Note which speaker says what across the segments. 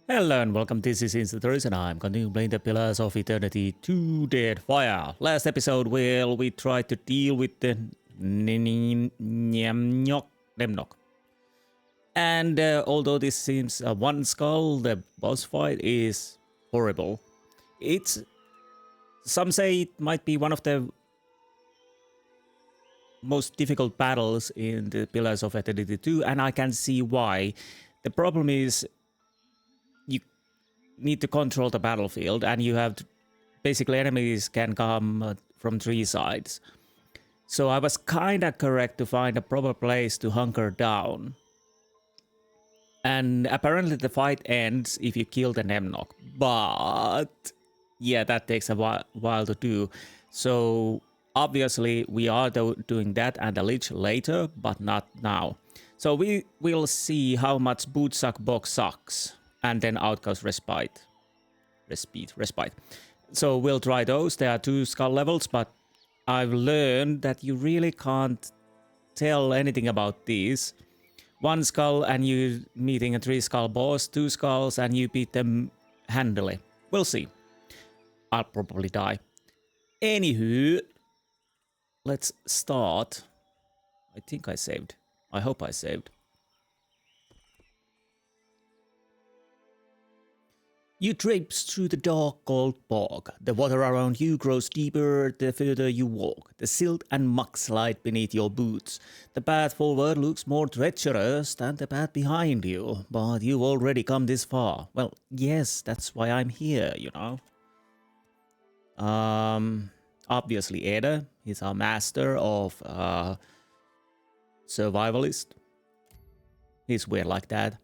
Speaker 1: Hello and welcome, this is Insti and I'm continuing playing the Pillars of Eternity 2 Deadfire. Last episode, we tried to deal with the Nemnok. And although this seems one skull, the boss fight is horrible. Some say it might be one of the most difficult battles in the Pillars of Eternity 2, and I can see why. The problem is you need to control the battlefield, and you have to, basically enemies can come from three sides. So I was kinda correct to find a proper place to hunker down. And apparently the fight ends if you kill the Nemnok, but yeah, that takes a while to do. So obviously we are doing that and the Lich later, but not now. So we will see how much Bootsuck Bog sucks. And then out goes Respite. So we'll try those. There are 2 skull levels, but I've learned that you really can't tell anything about these. 1 skull and you meeting a 3 skull boss, 2 skulls and you beat them handily. We'll see. I'll probably die. Anywho, let's start. I think I saved. I hope I saved. You traipse through the dark cold bog. The water around you grows deeper the further you walk. The silt and muck slide beneath your boots. The path forward looks more treacherous than the path behind you, but you've already come this far. Well, yes, that's why I'm here, you know. Obviously Eothas, he's our master of survivalist. He's weird like that.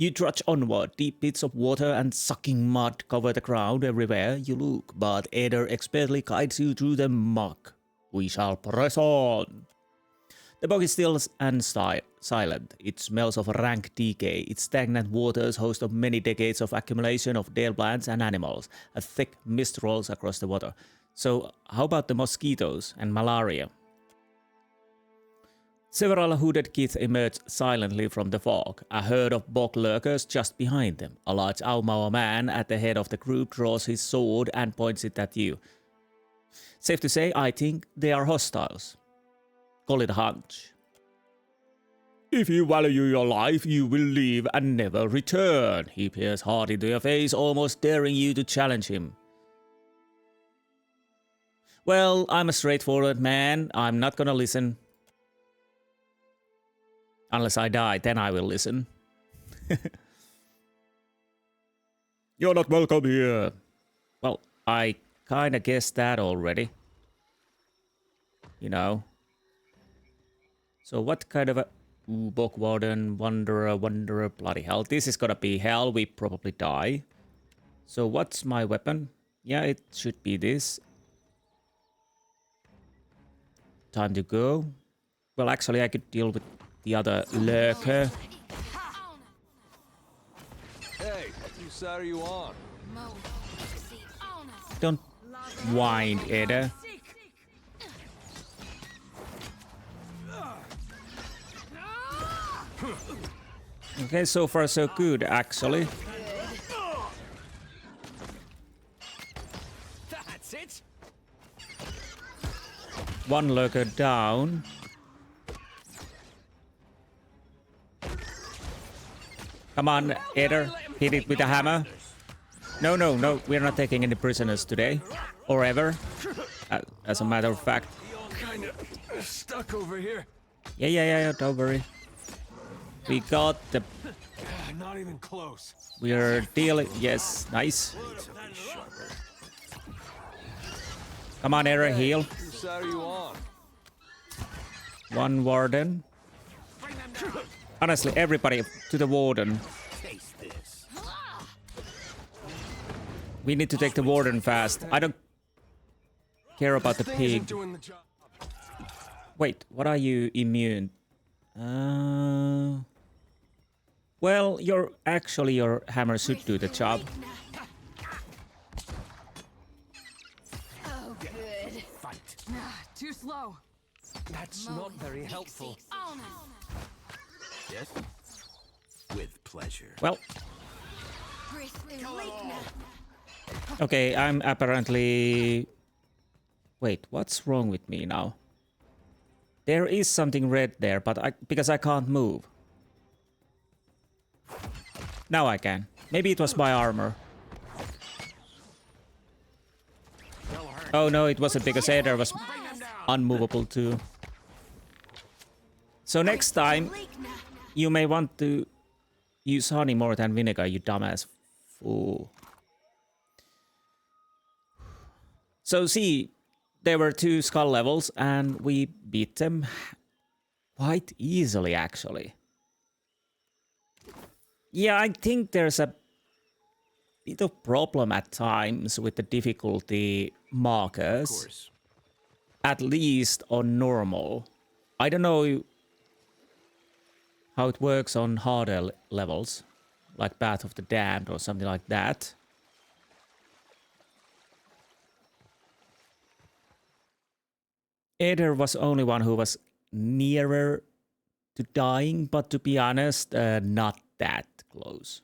Speaker 1: You trudge onward. Deep pits of water and sucking mud cover the ground everywhere you look, but Eothas expertly guides you through the muck. We shall press on. The bog is still and silent. It smells of rank decay. Its stagnant waters host of many decades of accumulation of dead plants and animals. A thick mist rolls across the water. So how about the mosquitoes and malaria? Several hooded kith emerge silently from the fog, a herd of bog lurkers just behind them. A large Aumauer man at the head of the group draws his sword and points it at you. Safe to say, I think they are hostiles. Call it a hunch. If you value your life, you will leave and never return. He peers hard into your face, almost daring you to challenge him. Well, I'm a straightforward man. I'm not gonna listen. Unless I die, then I will listen. You're not welcome here. Well, I kinda guessed that already. You know. So what kind of a... Ooh, Bog Warden, Wanderer, bloody hell. This is gonna be hell, we probably die. So what's my weapon? Yeah, it should be this. Time to go. Well, actually I could deal with the other lurker.
Speaker 2: Hey, whose side are you on?
Speaker 1: Don't whine, Eothas. Okay, so far so good, actually.
Speaker 2: That's it.
Speaker 1: 1 lurker down. Come on, Eothas, hit it with a hammer. No, we're not taking any prisoners today. Or ever. As a matter of fact.
Speaker 2: Kind of stuck over here.
Speaker 1: Yeah, don't worry. We got the...
Speaker 2: Not even close.
Speaker 1: We're dealing... Yes, nice. Come on, Eothas, heal.
Speaker 2: Whose side are you on?
Speaker 1: 1 warden. Honestly, everybody to the warden. We need to take the warden fast. I don't care about the pig. Wait, what are you immune? Well, your hammer should do the job.
Speaker 3: Oh, good.
Speaker 2: Fight.
Speaker 3: Too slow.
Speaker 2: That's not very helpful.
Speaker 3: Oh, no.
Speaker 2: Yes?
Speaker 4: pleasure.
Speaker 1: Well, okay, I'm apparently... Wait, what's wrong with me now? There is something red there, but because I can't move. Now I can. Maybe it was my armor. Oh no, it wasn't, because Aether was unmovable too. So next time, you may want to use honey more than vinegar, you dumbass fool. So see, there were 2 skull levels and we beat them quite easily actually. Yeah, I think there's a bit of problem at times with the difficulty markers.
Speaker 4: Of course.
Speaker 1: At least on normal. I don't know how it works on harder levels, like Path of the Damned or something like that. Aether was only one who was nearer to dying, but to be honest, not that close.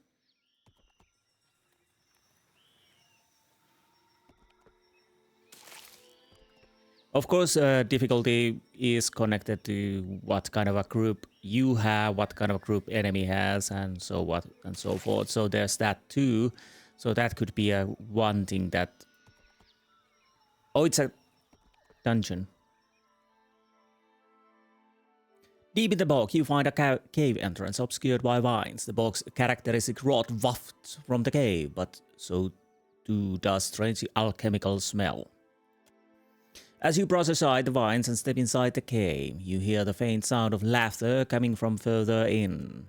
Speaker 1: Of course, difficulty is connected to what kind of a group you have, what kind of a group enemy has, and so what and so forth. So there's that too. So that could be a one thing that... Oh, it's a dungeon. Deep in the bog, you find a cave entrance obscured by vines. The bog's characteristic rot wafts from the cave, but so too does strange alchemical smell. As you brush aside the vines and step inside the cave, you hear the faint sound of laughter coming from further in.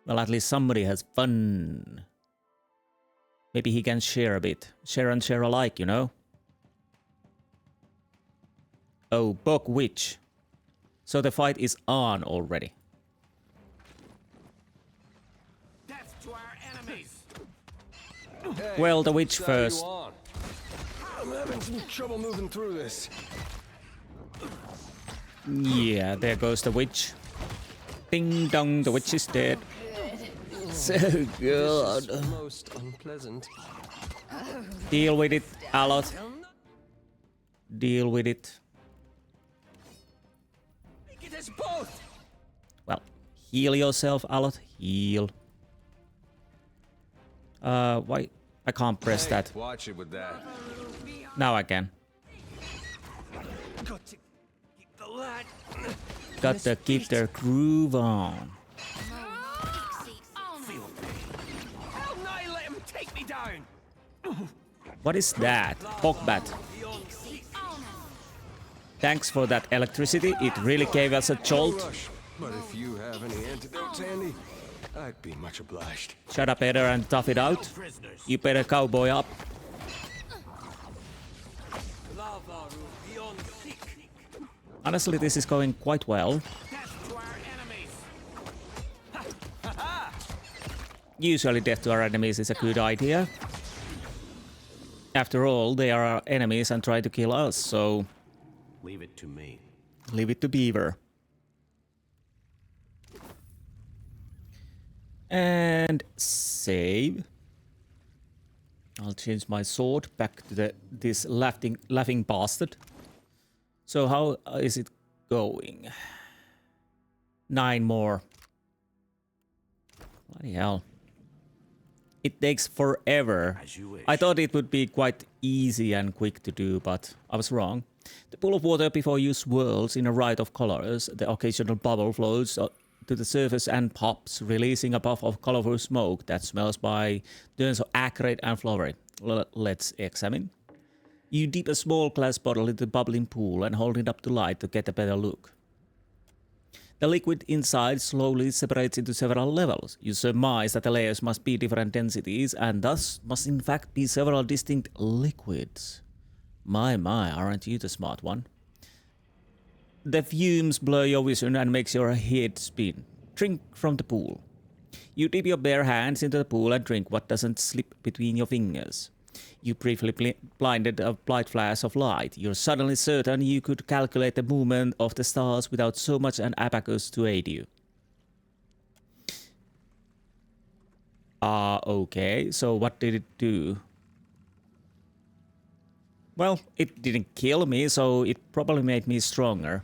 Speaker 1: Well, at least somebody has fun. Maybe he can share a bit. Share and share alike, you know? Oh, Bog Witch. So the fight is on already.
Speaker 4: Death to our enemies.
Speaker 2: Hey,
Speaker 1: Well, the witch
Speaker 2: so how you
Speaker 1: first.
Speaker 2: on? I'm having some trouble moving through this.
Speaker 1: Yeah, there goes the witch. Ding dong, the witch is dead. So good.
Speaker 2: This is most unpleasant.
Speaker 1: Deal with it, Alot. Deal with it.
Speaker 4: Make it as both.
Speaker 1: Well, heal yourself, Alot. Heal. Why? I can't press
Speaker 2: Hey,
Speaker 1: that.
Speaker 2: watch it with that.
Speaker 1: Now I can.
Speaker 4: Got to keep the lad.
Speaker 1: Got to keep their groove on.
Speaker 4: Hell no, let him take me down.
Speaker 1: What is that? Hogbat. Thanks for that electricity. It really gave us a jolt.
Speaker 2: Rush. But if you have any antidotes handy, I'd be much obliged.
Speaker 1: Shut up, Eder, and tough it out. You better cowboy up. Honestly, this is going quite well.
Speaker 4: Death to our enemies.
Speaker 1: Usually death to our enemies is a good idea. After all, they are our enemies and try to kill us, so
Speaker 4: Leave it to me.
Speaker 1: leave it to Beaver. And save. I'll change my sword back to this laughing bastard. So how is it going? 9 more. Bloody hell. It takes forever.
Speaker 4: As you wish.
Speaker 1: I thought it would be quite easy and quick to do, but I was wrong. The pool of water before you swirls in a riot of colors. The occasional bubble floats to the surface and pops, releasing a puff of colorful smoke that smells by turns acrid and flowery. Let's examine. You dip a small glass bottle into the bubbling pool and hold it up to light to get a better look. The liquid inside slowly separates into several levels. You surmise that the layers must be different densities and thus must in fact be several distinct liquids. My, aren't you the smart one? The fumes blur your vision and makes your head spin. Drink from the pool. You dip your bare hands into the pool and drink what doesn't slip between your fingers. You briefly blinded a bright flash of light. You're suddenly certain you could calculate the movement of the stars without so much an abacus to aid you. Okay. So what did it do? Well, it didn't kill me, so it probably made me stronger.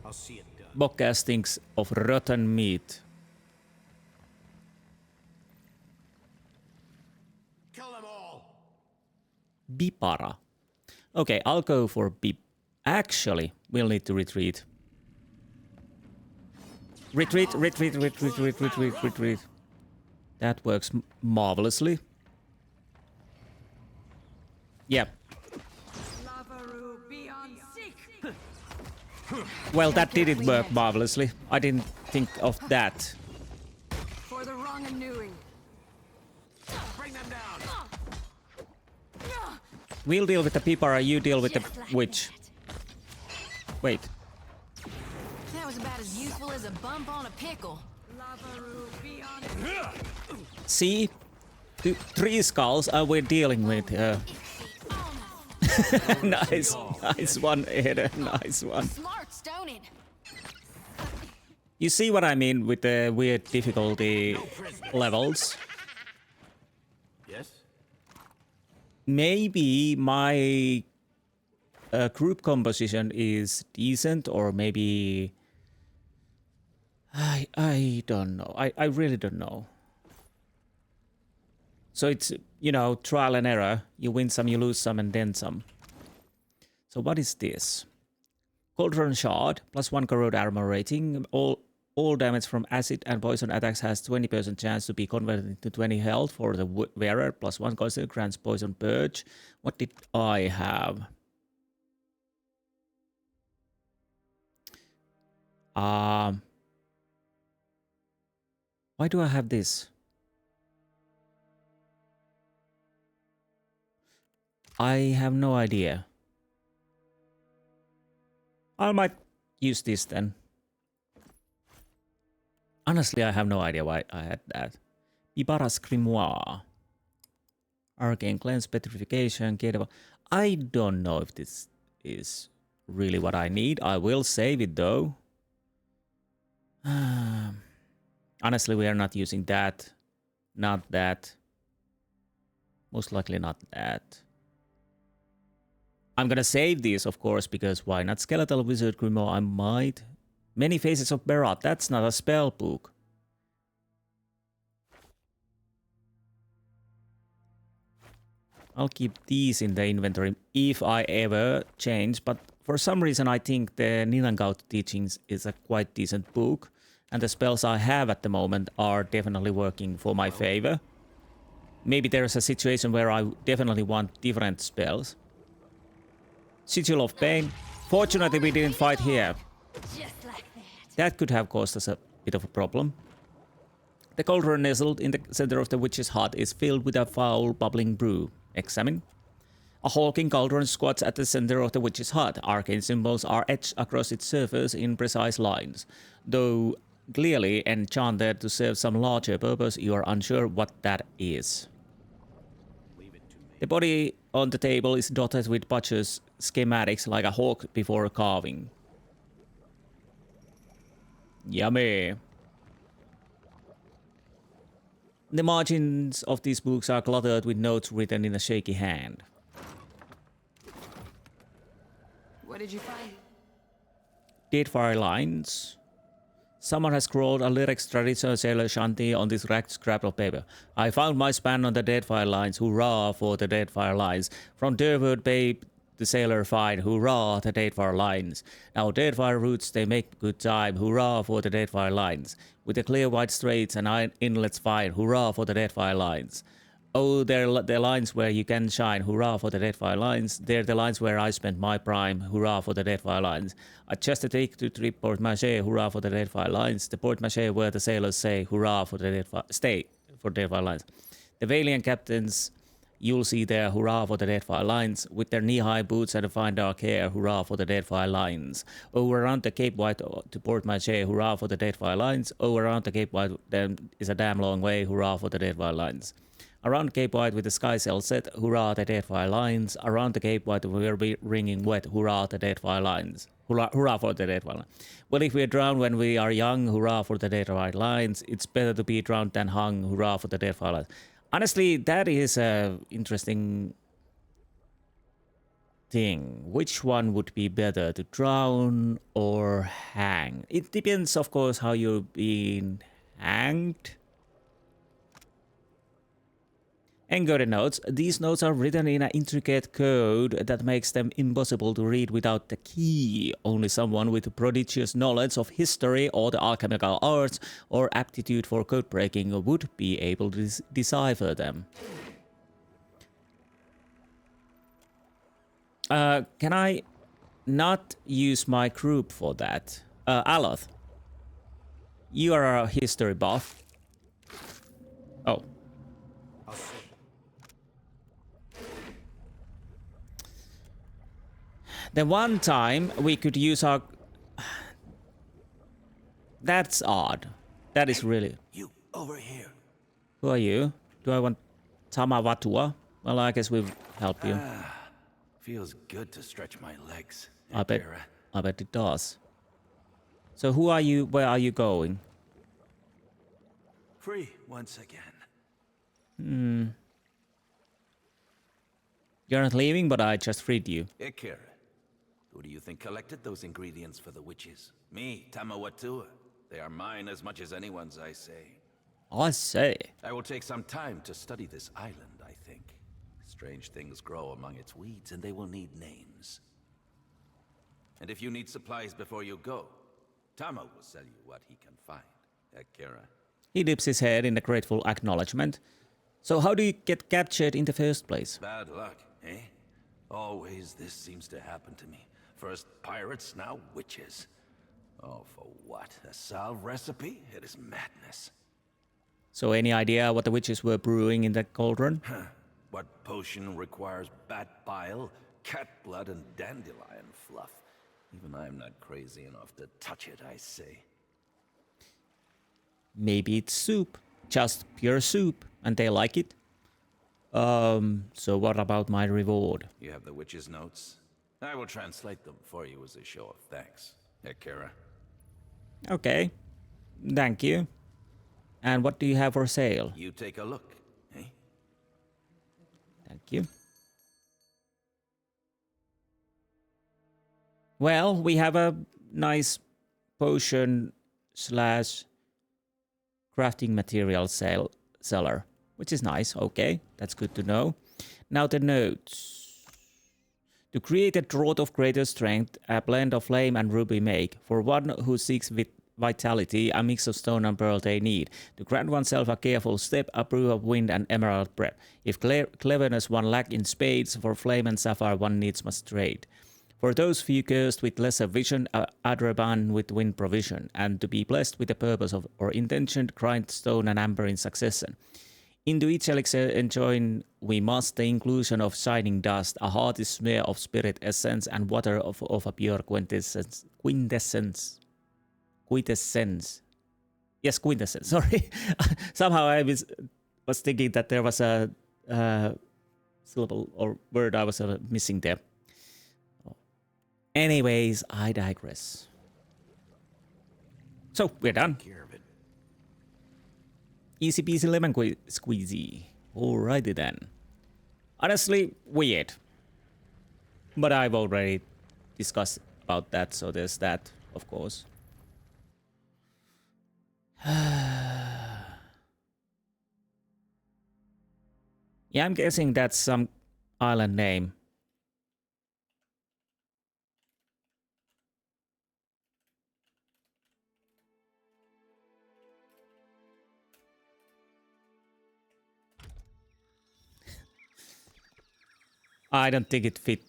Speaker 5: I'll see it done.
Speaker 1: Bocca stinks of rotten meat.
Speaker 5: Kill them all.
Speaker 1: Bipara. Okay, I'll go for Bip. Actually, we'll need to retreat. Retreat, retreat, retreat, retreat, retreat, retreat. That works marvelously. Yep.
Speaker 3: Lavaru beyond seek.
Speaker 1: Well, that didn't work marvelously. I didn't think of that.
Speaker 3: For the wrong anewing.
Speaker 5: Bring them down.
Speaker 1: We'll deal with the Pipara, you deal with the witch. Wait.
Speaker 6: That was about as useful as a bump on a pickle.
Speaker 3: Lavaru beyond.
Speaker 1: See? 3 skulls and we're dealing with nice. Nice one, Eder. Nice one.
Speaker 6: Smart, don't it?
Speaker 1: You see what I mean with the weird difficulty levels?
Speaker 5: Yes?
Speaker 1: Maybe my group composition is decent, or maybe I don't know. I really don't know. So it's, you know, trial and error. You win some, you lose some, and then some. So what is this? Cauldron Shard, +1 corrode armor rating. All damage from acid and poison attacks has 20% chance to be converted into 20 health for the wearer. +1 conceal grants poison purge. What did I have? Why do I have this? I have no idea. I might use this then. Honestly, I have no idea why I had that. Bibara's Grimoire. Arcane Cleanse, Petrification, Caed. I don't know if this is really what I need. I will save it though. Honestly, we are not using that. Not that. Most likely not that. I'm gonna save these, of course, because why not? Skeletal Wizard Grimoire, I might. Many Faces of Berath, that's not a spell book. I'll keep these in the inventory if I ever change, but for some reason I think the Ninangaut Teachings is a quite decent book, and the spells I have at the moment are definitely working for my favor. Maybe there's a situation where I definitely want different spells. Sigil of Pain. Fortunately, we didn't fight here.
Speaker 6: Just like that.
Speaker 1: That could have caused us a bit of a problem. The cauldron nestled in the center of the witch's hut is filled with a foul, bubbling brew. Examine. A hulking cauldron squats at the center of the witch's hut. Arcane symbols are etched across its surface in precise lines. Though clearly enchanted to serve some larger purpose, you are unsure what that is. The body on the table is dotted with butcher's schematics like a hawk before carving. Yummy. The margins of these books are cluttered with notes written in a shaky hand.
Speaker 3: What did you find?
Speaker 1: Deadfire lines. Someone has scrawled a lyrics traditional sailor shanty on this ragged scrap of paper. I found my span on the Deadfire lines. Hurrah for the Deadfire lines. From Durwood Babe, the sailor fine. Hurrah, the Deadfire lines. Now Deadfire routes, they make good time. Hurrah for the Deadfire lines. With the clear white straits and iron inlets fine. Hurrah for the Deadfire lines. Oh, they're the lines where you can shine. Hurrah for the Deadfire lines. They're the lines where I spent my prime. Hurrah for the Deadfire lines. I just take to trip Port-Mache. Hurrah for the Deadfire lines. The Port-Mache where the sailors say hurrah for the Deadfire. Stay for Deadfire lines. The Valiant captains you'll see there. Hurrah for the Deadfire lines. With their knee-high boots and a fine dark hair. Hurrah for the Deadfire lines. Oh, around the Cape White to Port-Mache. Hurrah for the Deadfire lines. Oh, around the Cape White then is a damn long way. Hurrah for the Deadfire lines. Around Cape White with the sky sail set, hurrah the Deadfire lines. Around the Cape White we'll be ringing wet, hurrah the Deadfire lines. Hurrah for the Deadfire lines. Well, if we're drowned when we are young, hurrah for the Deadfire lines. It's better to be drowned than hung, hurrah for the Deadfire lines. Honestly, that is a interesting thing. Which one would be better, to drown or hang? It depends, of course, how you're being hanged. Encoded notes. These notes are written in an intricate code that makes them impossible to read without the key. Only someone with prodigious knowledge of history or the alchemical arts or aptitude for code breaking would be able to decipher them. Can I not use my group for that? Aloth, you are a history buff. Oh. The one time we could use our... That's odd. That is really...
Speaker 5: You, over here.
Speaker 1: Who are you? Do I want Tamavatua? Well, I guess we'll help you.
Speaker 5: Feels good to stretch my legs.
Speaker 1: I bet it does. So who are you? Where are you going?
Speaker 5: Free once again.
Speaker 1: You're not leaving, but I just freed you.
Speaker 5: Ekera. Who do you think collected those ingredients for the witches? Me, Tamawatua. They are mine as much as anyone's, I say.
Speaker 1: I say.
Speaker 5: I will take some time to study this island, I think. Strange things grow among its weeds, and they will need names. And if you need supplies before you go, Tama will sell you what he can find. Ekera.
Speaker 1: He dips his head in a grateful acknowledgement. So how do you get captured in the first place?
Speaker 5: Bad luck, eh? Always this seems to happen to me. First pirates, now witches. Oh, for what? A salve recipe? It is madness.
Speaker 1: So any idea what the witches were brewing in that cauldron?
Speaker 5: What potion requires bat bile, cat blood, and dandelion fluff? Even I'm not crazy enough to touch it, I say.
Speaker 1: Maybe it's soup. Just pure soup. And they like it. So what about my reward?
Speaker 5: You have the witch's notes? I will translate them for you as a show of thanks, Ekera.
Speaker 1: Okay. Thank you. And what do you have for sale?
Speaker 5: You take a look, eh?
Speaker 1: Thank you. Well, we have a nice potion slash crafting material seller, which is nice. Okay, that's good to know. Now the notes. To create a draught of greater strength, a blend of flame and ruby make. For one who seeks vitality, a mix of stone and pearl they need. To grant oneself a careful step, a brew of wind and emerald bread. If cleverness one lack in spades, for flame and sapphire one needs must trade. For those few cursed with lesser vision, a Adraban with wind provision, and to be blessed with the purpose of or intention, grind stone and amber in succession. Into each elixir enjoin we must the inclusion of shining dust, a hearty smear of spirit essence, and water of a pure quintessence. Yes, quintessence, sorry. Somehow I was thinking that there was a syllable or word I was missing there. Anyways, I digress. So, we're done. Easy peasy lemon squeezy. Alrighty then. Honestly, weird. But I've already discussed about that, so there's that, of course. Yeah, I'm guessing that's some island name. I don't think it fit.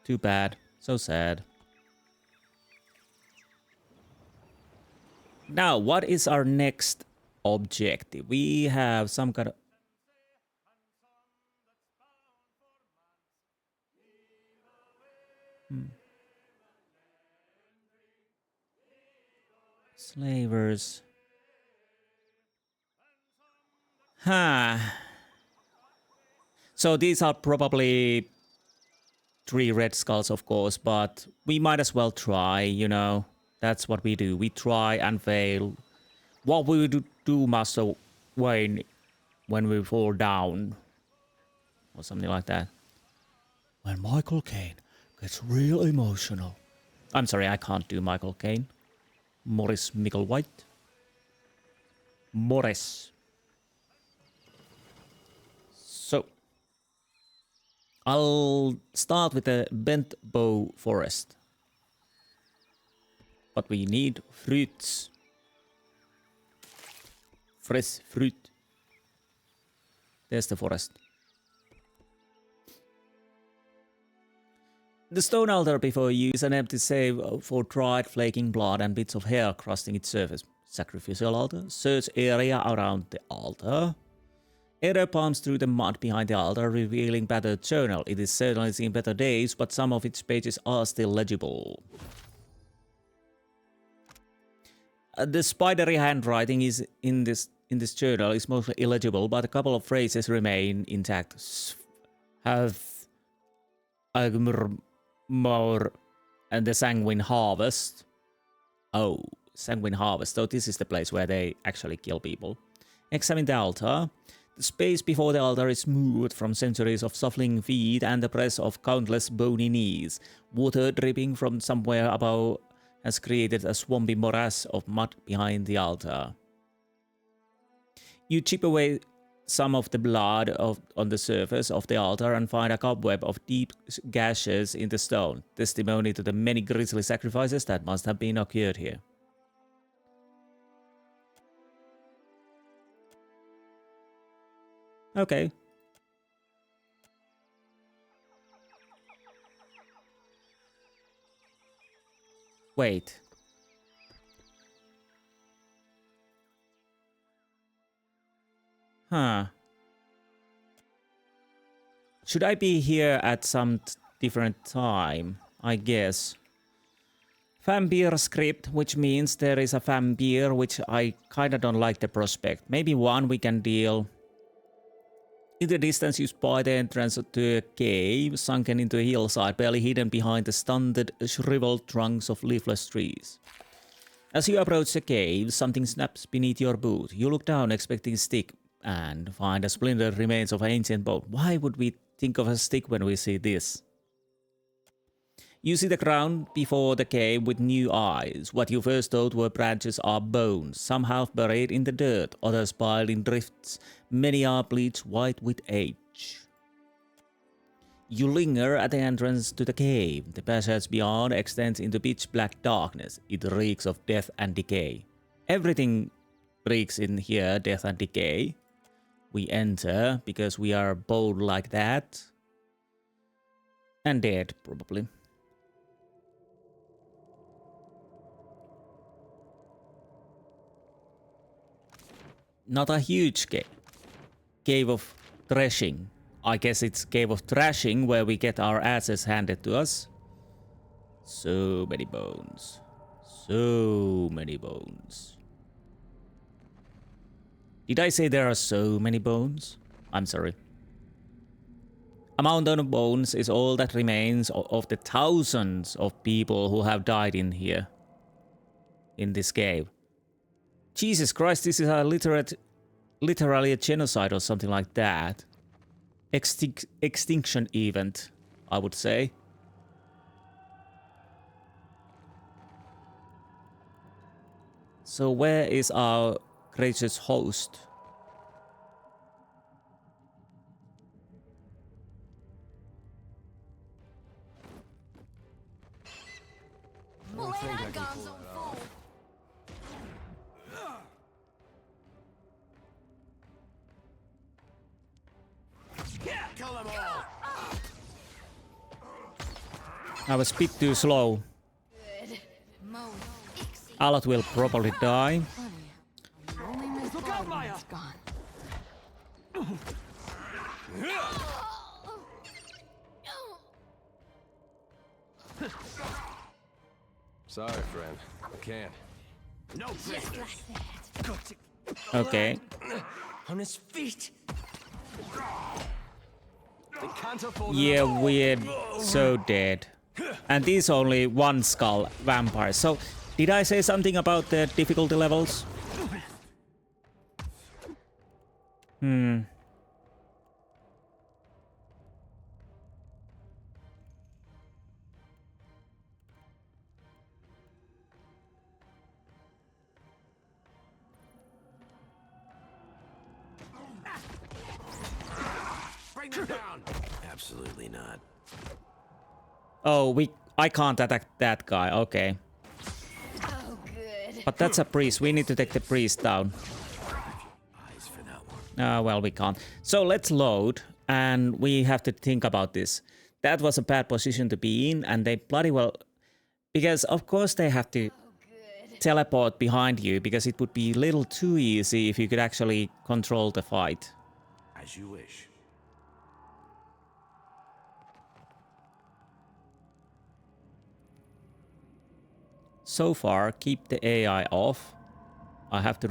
Speaker 1: Too bad. So sad. Now, what is our next objective? We have some kind of... Slavers. Huh. So these are probably 3 red skulls, of course, but we might as well try, you know. That's what we do. We try and fail. What will we do, Master Wayne, when we fall down? Or something like that. When Michael Caine gets real emotional. I'm sorry, I can't do Michael Caine. Morris Micklewhite. Morris. So, I'll start with the bent bow forest. But we need fruits. Fresh fruit. There's the forest. The stone altar before use an empty save for dried flaking blood and bits of hair crusting its surface. Sacrificial altar. Search area around the altar. Aether palms through the mud behind the altar, revealing battered journal. It is certainly seen better days, but some of its pages are still legible. The spidery handwriting is in this journal is mostly illegible, but a couple of phrases remain intact. Have more and the sanguine harvest. Oh, sanguine harvest. So this is the place where they actually kill people. Examine the altar. The space before the altar is smooth from centuries of shuffling feet and the press of countless bony knees. Water dripping from somewhere above has created a swampy morass of mud behind the altar. You chip away some of the blood on the surface of the altar and find a cobweb of deep gashes in the stone, testimony to the many grisly sacrifices that must have been occurred here. Okay. Wait. Huh. Should I be here at some different time? I guess. Vampire script, which means there is a vampire, which I kinda don't like the prospect. Maybe one we can deal. In the distance you spy the entrance to a cave, sunken into a hillside, barely hidden behind the stunted, shriveled trunks of leafless trees. As you approach the cave, something snaps beneath your boot. You look down, expecting a stick, and find a splintered remains of an ancient boat. Why would we think of a stick when we see this? You see the ground before the cave with new eyes. What you first thought were branches are bones, some half buried in the dirt, others piled in drifts. Many are bleached white with age. You linger at the entrance to the cave. The passage beyond extends into pitch black darkness. It reeks of death and decay. Everything reeks in here, death and decay. We enter because we are bold like that. And dead, probably. Not a huge cave. Cave of Threshing. I guess it's Cave of Threshing where we get our asses handed to us. So many bones. So many bones. Did I say there are so many bones? I'm sorry. A mountain of bones is all that remains of the thousands of people who have died in here. In this cave. Jesus Christ, this is a literally a genocide or something like that. Extinction event, I would say. So where is our gracious host? I was a bit too slow. Alat will probably die.
Speaker 4: Look out, Maya!
Speaker 2: Sorry, friend. I can't.
Speaker 4: No prisoners.
Speaker 1: Okay.
Speaker 4: On his feet. They can't afford
Speaker 1: Yeah, we're so dead. And this only one skull vampire. So, did I say something about the difficulty levels?
Speaker 4: Bring them down. Absolutely not.
Speaker 1: Oh, I can't attack that guy. Okay.
Speaker 6: Oh, good.
Speaker 1: But that's a priest. We need to take the priest down.
Speaker 4: Eyes for that one.
Speaker 1: Well, we can't. So let's load, and we have to think about this. That was a bad position to be in, and they bloody well... Because, of course, they have to teleport behind you, because it would be a little too easy if you could actually control the fight.
Speaker 5: As you wish.
Speaker 1: So far, keep the AI off. I have to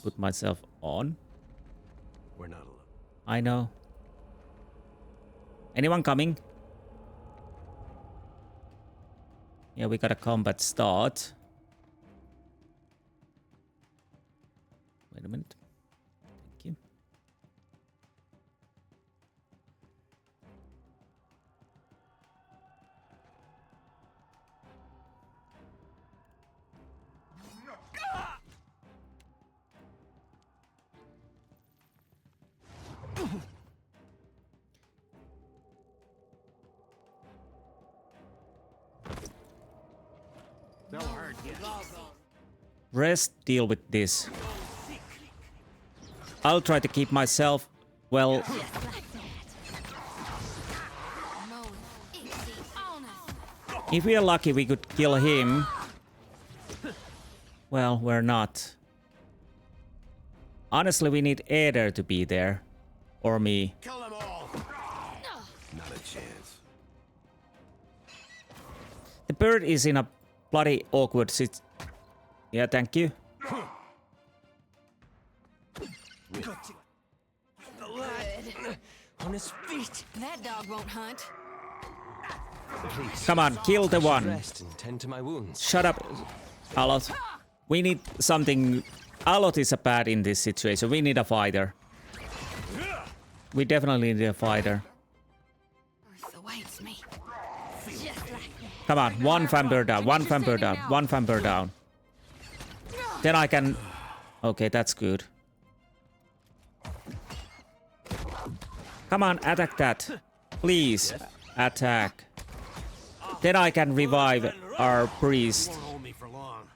Speaker 1: put myself on.
Speaker 4: We're not alone.
Speaker 1: I know. Anyone coming? Yeah, we got a combat start. Wait a minute. Thank you.
Speaker 4: They'll hurt you.
Speaker 1: Rest, deal with this. I'll try to keep myself, well...
Speaker 6: Just like that. Moan, Insti, honest.
Speaker 1: If we are lucky, we could kill him. Well, we're not. Honestly, we need Eder to be there. Or me.
Speaker 4: Kill them all. Not a chance.
Speaker 1: The bird is in a bloody awkward sit. Yeah, thank you.
Speaker 4: On his feet.
Speaker 6: That dog won't hunt.
Speaker 4: Please.
Speaker 1: Come on, kill the one.
Speaker 4: Rest and tend to my wounds.
Speaker 1: Shut up, Alot. We need something... Alot is a bad in this situation. We need a fighter. We definitely need a fighter.
Speaker 6: Earth awaits me. Just like that.
Speaker 1: Come on, one vampire down, one vampire down, one vampire down. Then I can... Okay, that's good. Come on, attack that. Please, attack. Then I can revive our priest.
Speaker 4: Won't hold me for long.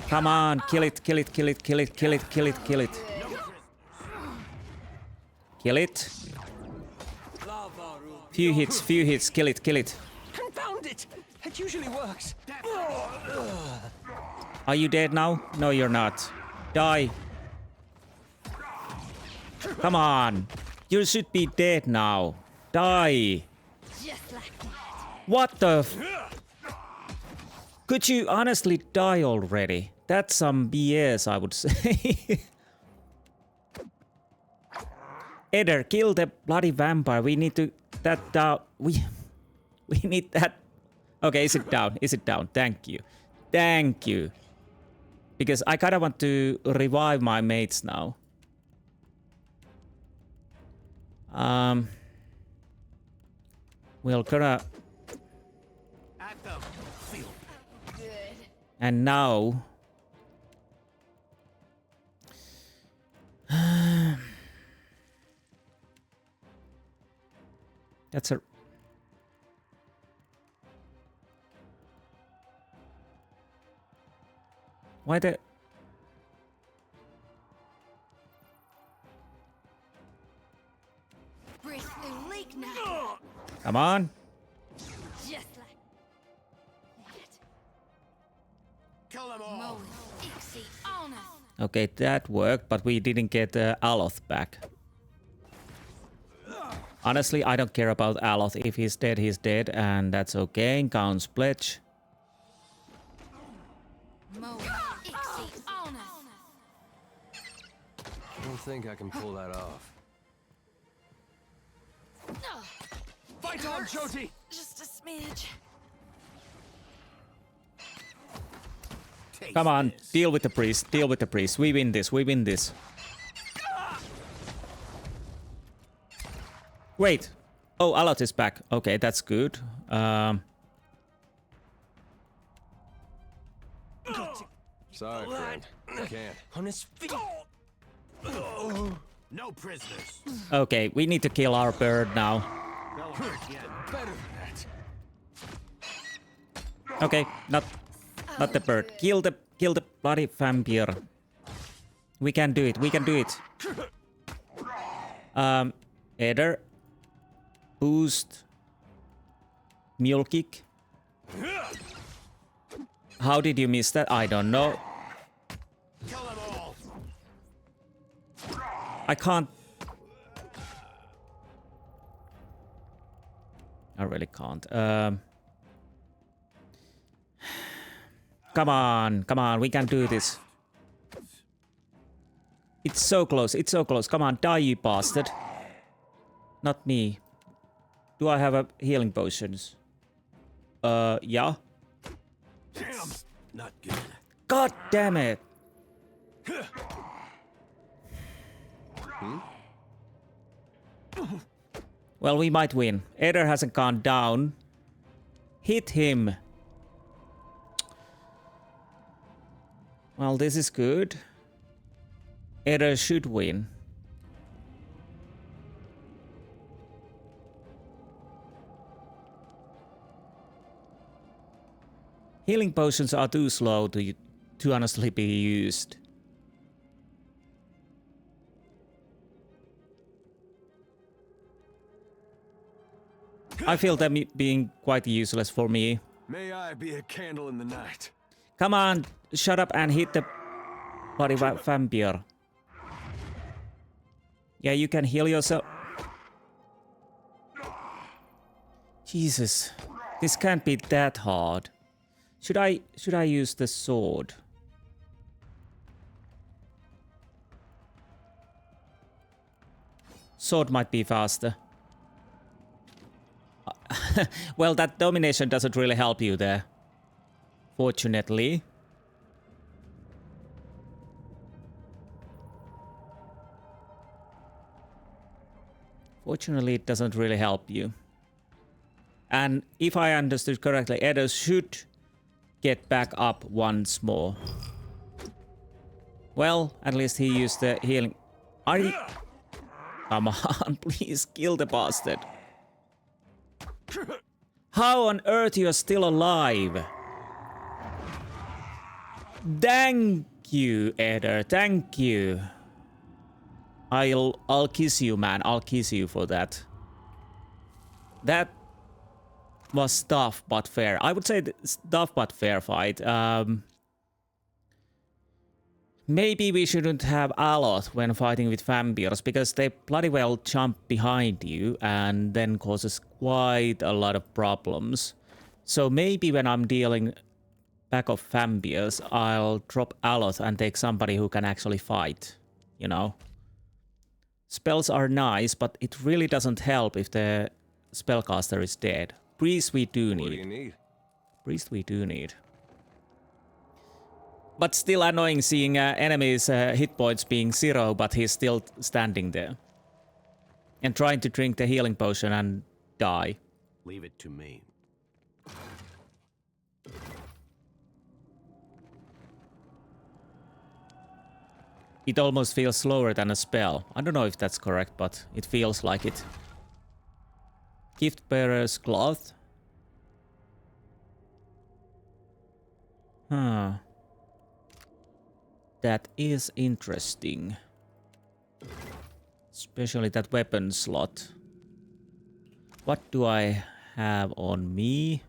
Speaker 1: Come on, kill it, kill it, kill it, kill it, kill it, kill it, kill it. Kill it. Few hits, kill it, kill it.
Speaker 4: Confound it! It usually works.
Speaker 1: Are you dead now? No, you're not. Die. Come on. You should be dead now. Die.
Speaker 6: Just like that.
Speaker 1: What the f... Could you honestly die already? That's some BS, I would say. Eder, kill the bloody vampire. We need to... That down... We need that... Okay, is it down? Is it down? Thank you. Thank you. Because I kinda want to revive my mates now. We're gonna...
Speaker 4: At them. Feel.
Speaker 6: Good.
Speaker 1: And now... That's a... Why the...
Speaker 6: Breathe through leak now.
Speaker 1: Come on.
Speaker 6: Just like that.
Speaker 4: Kill them all.
Speaker 6: Moan, Insti, honest.
Speaker 1: Okay, that worked, but we didn't get Aloth back. Honestly, I don't care about Aloth. If he's dead, and that's okay. Count's pledge.
Speaker 6: Mo Ixi Onus.
Speaker 2: I don't think I can pull that off.
Speaker 4: Fight on, Jyoti!
Speaker 6: Just a smidge.
Speaker 1: Come on, deal with the priest, deal with the priest. We win this, we win this. Wait. Oh, Alot is back. Okay, that's good.
Speaker 2: Sorry, friend. I can't.
Speaker 4: On his feet! No prisoners.
Speaker 1: Okay, we need to kill our bird now.
Speaker 2: Better than that.
Speaker 1: Okay, not the bird. Kill the bloody vampire. We can do it. We can do it. Either boost mule kick. How did you miss that? I don't know.
Speaker 4: Kill them all.
Speaker 1: I can't. I really can't. Come on, we can do this. It's so close, it's so close. Come on, die, you bastard. Not me. Do I have a healing potions? Yeah.
Speaker 4: Damn. Not good.
Speaker 1: God damn it. Well, we might win. Eder hasn't gone down. Hit him. Well, this is good. Eder should win. Healing potions are too slow to honestly be used. I feel them being quite useless for me.
Speaker 2: May I be a candle in the night.
Speaker 1: Come on, shut up and hit the bloody vampire. Yeah, you can heal yourself. Jesus, this can't be that hard. Should I use the sword? Sword might be faster. Well, that domination doesn't really help you there. Fortunately. Fortunately, it doesn't really help you. And if I understood correctly, Edo should get back up once more. Well, at least he used the healing. Are you... Come on, please kill the bastard. How on earth you're still alive? Thank you, Eder. Thank you. I'll kiss you, man. I'll kiss you for that. That was tough but fair. I would say tough but fair fight. Maybe we shouldn't have Alot when fighting with vampires, because they bloody well jump behind you and then causes quite a lot of problems. So maybe when I'm dealing back of vampires, I'll drop Alot and take somebody who can actually fight, you know. Spells are nice, but it really doesn't help if the spellcaster is dead. Priest we do need.
Speaker 2: What do you need?
Speaker 1: Priest we do need. But still annoying seeing enemies' hit points being 0, but he's still standing there. And trying to drink the healing potion and die.
Speaker 4: Leave it to me.
Speaker 1: It almost feels slower than a spell. I don't know if that's correct, but it feels like it. Gift bearer's cloth. Huh. That is interesting. Especially that weapon slot. What do I have on me?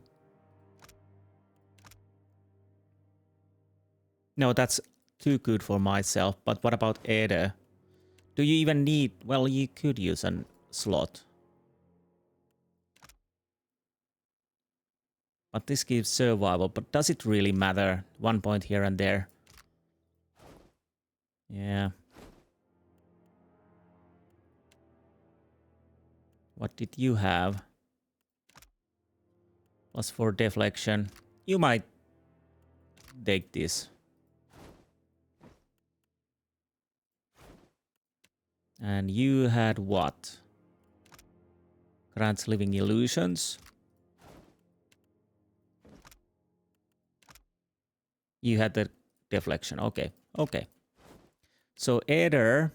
Speaker 1: No, that's too good for myself. But what about Eder? Do you even need... Well, you could use a slot. But this gives survival. But does it really matter? 1 point here and there. Yeah. What did you have? +4 deflection. You might take this. And you had what? Grants living illusions. You had the deflection. Okay. Okay. So Aether.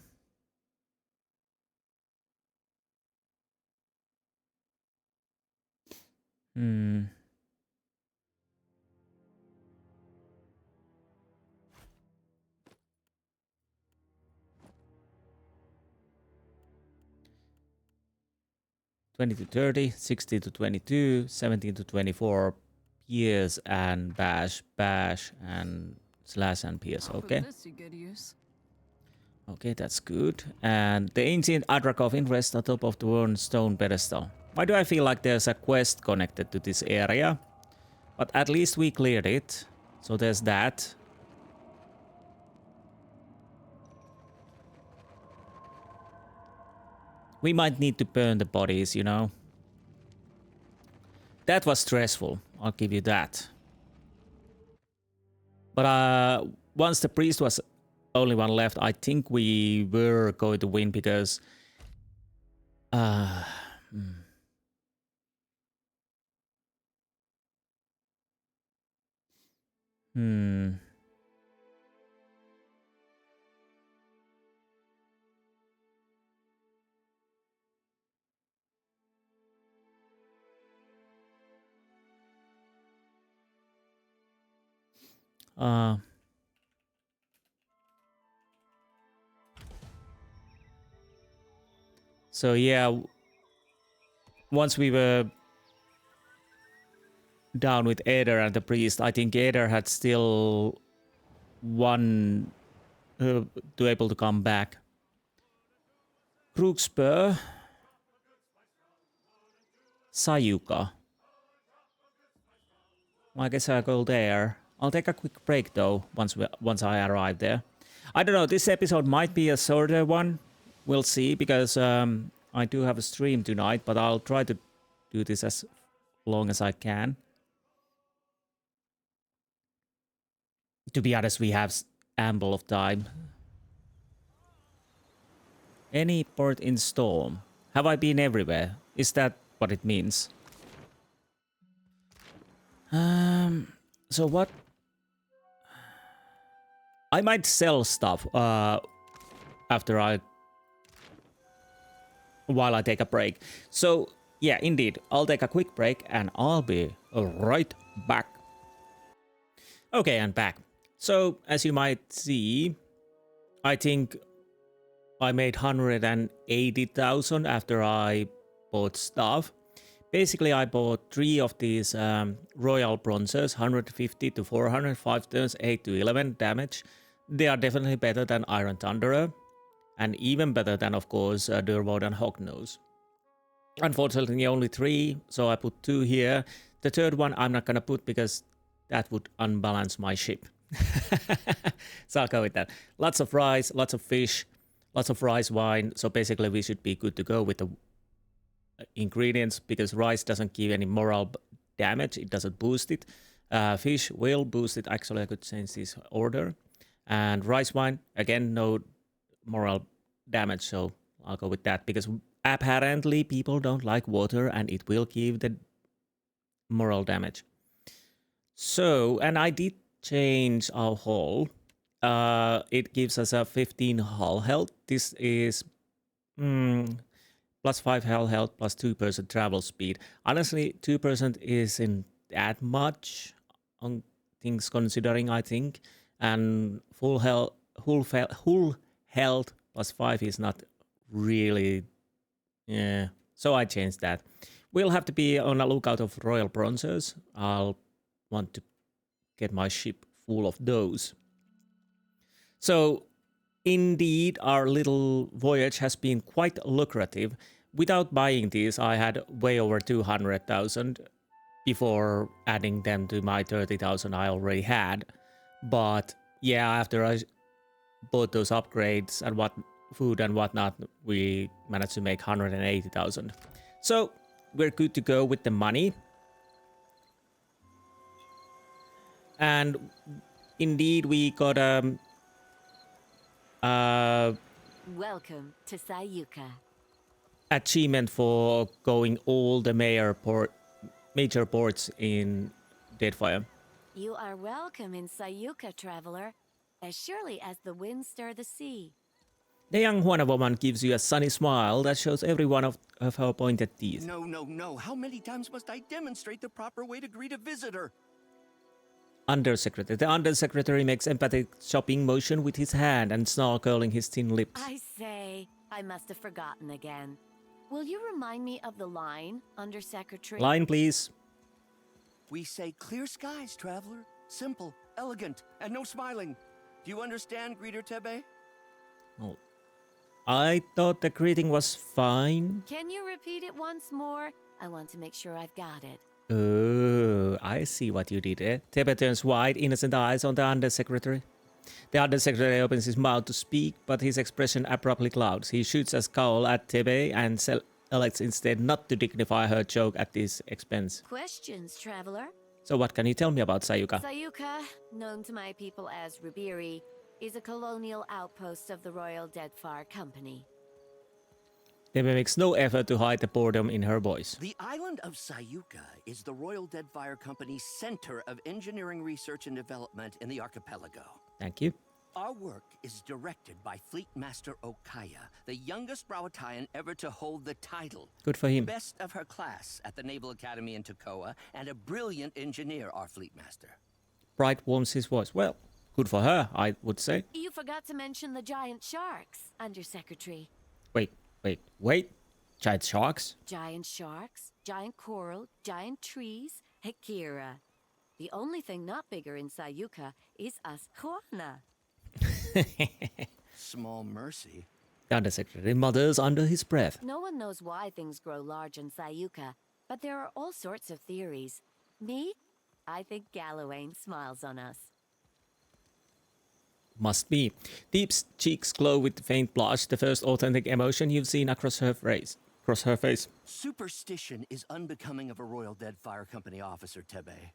Speaker 1: Hmm. $20 to $30, $60 to $22, $17 to $24, Pierce and bash, and slash and pierce. Okay. Okay, that's good. And the ancient Adrakov rests on top of the worn stone pedestal. Why do I feel like there's a quest connected to this area? But at least we cleared it. So there's that. We might need to burn the bodies, you know. That was stressful, I'll give you that. But once the priest was only one left, I think we were going to win because... So yeah, once we were down with Aether and the priest, I think Aether had still one to able to come back. Crookspur, Sayuka. Well, I guess I'll go there. I'll take a quick break though once I arrive there. I don't know, this episode might be a shorter one. We'll see, because I do have a stream tonight, but I'll try to do this as long as I can. To be honest, we have ample of time. Any port in storm. Have I been everywhere? Is that what it means? So what? I might sell stuff after while I take a break. So yeah, indeed, I'll take a quick break and I'll be right back. Okay, and back. So as you might see, I think I made 180,000 after I bought stuff. Basically, I bought 3 of these royal bronzes, 150 to 400, 5 turns, 8 to 11 damage. They are definitely better than Iron Thunderer, and even better than, of course, Durwood and Hognose. Unfortunately, only 3, so I put 2 here. The third one I'm not gonna put because that would unbalance my ship. So I'll go with that. Lots of rice, lots of fish, lots of rice wine. So basically, we should be good to go with the ingredients, because rice doesn't give any moral damage. It doesn't boost it. Fish will boost it. Actually, I could change this order. And rice wine, again, no moral damage, so I'll go with that, because apparently people don't like water and it will give the moral damage. So, and I did change our hull. It gives us a 15 hull health. This is +5 hull health, +2% travel speed. Honestly, 2% isn't that much on things considering, I think. And full health +5 is not really... Yeah, so I changed that. We'll have to be on a lookout of royal bronzes. I'll want to get my ship full of those. So, indeed, our little voyage has been quite lucrative. Without buying these, I had way over 200,000 before adding them to my 30,000 I already had. But yeah, after I bought those upgrades and what food and whatnot, we managed to make 180,000. So we're good to go with the money. And indeed, we got
Speaker 6: Welcome to Sayuka.
Speaker 1: achievement for going all the major ports in Deadfire.
Speaker 6: You are welcome in Sayuka, traveler, as surely as the winds stir the sea.
Speaker 1: The young Huana woman gives you a sunny smile that shows every one of her pointed teeth.
Speaker 7: No, no, no. How many times must I demonstrate the proper way to greet a visitor?
Speaker 1: Undersecretary. The Undersecretary makes emphatic chopping motion with his hand and snarl curling his thin lips.
Speaker 6: I say, I must have forgotten again. Will you remind me of the line, Undersecretary?
Speaker 1: Line, please.
Speaker 7: We say clear skies, traveler. Simple, elegant, and no smiling. Do you understand, Greeter Tebe?
Speaker 1: Oh. I thought the greeting was fine.
Speaker 6: Can you repeat it once more? I want to make sure I've got it.
Speaker 1: Oh, I see what you did there. Tebe turns wide, innocent eyes on the Undersecretary. The Undersecretary opens his mouth to speak, but his expression abruptly clouds. He shoots a scowl at Tebe and elects instead not to dignify her joke at his expense.
Speaker 6: Questions, traveler?
Speaker 1: So what can you tell me about Sayuka?
Speaker 6: Sayuka, known to my people as Ribiri, is a colonial outpost of the Royal Deadfire Company.
Speaker 1: Tebe makes no effort to hide the boredom in her voice.
Speaker 7: The island of Sayuka is the Royal Deadfire Company's center of engineering research and development in the archipelago.
Speaker 1: Thank you.
Speaker 7: Our work is directed by Fleet Master Okaya, the youngest Rawatayan ever to hold the title.
Speaker 1: Good for him.
Speaker 7: Best of her class at the Naval Academy in Tokoa, and a brilliant engineer, our Fleet Master.
Speaker 1: Bright warms his voice. Well, good for her, I would say.
Speaker 6: You forgot to mention the giant sharks, Undersecretary.
Speaker 1: Wait. Giant sharks?
Speaker 6: Giant sharks, giant coral, giant trees, Akira. The only thing not bigger in Sayuka is us Juana.
Speaker 7: Small mercy.
Speaker 1: The Undersecretary mutters under his breath.
Speaker 6: No one knows why things grow large in Sayuka, but there are all sorts of theories. Me? I think Gallowayne smiles on us.
Speaker 1: Must be. Deep's cheeks glow with faint blush, the first authentic emotion you've seen across her face.
Speaker 7: Superstition is unbecoming of a Royal Deadfire Company officer, Tebe.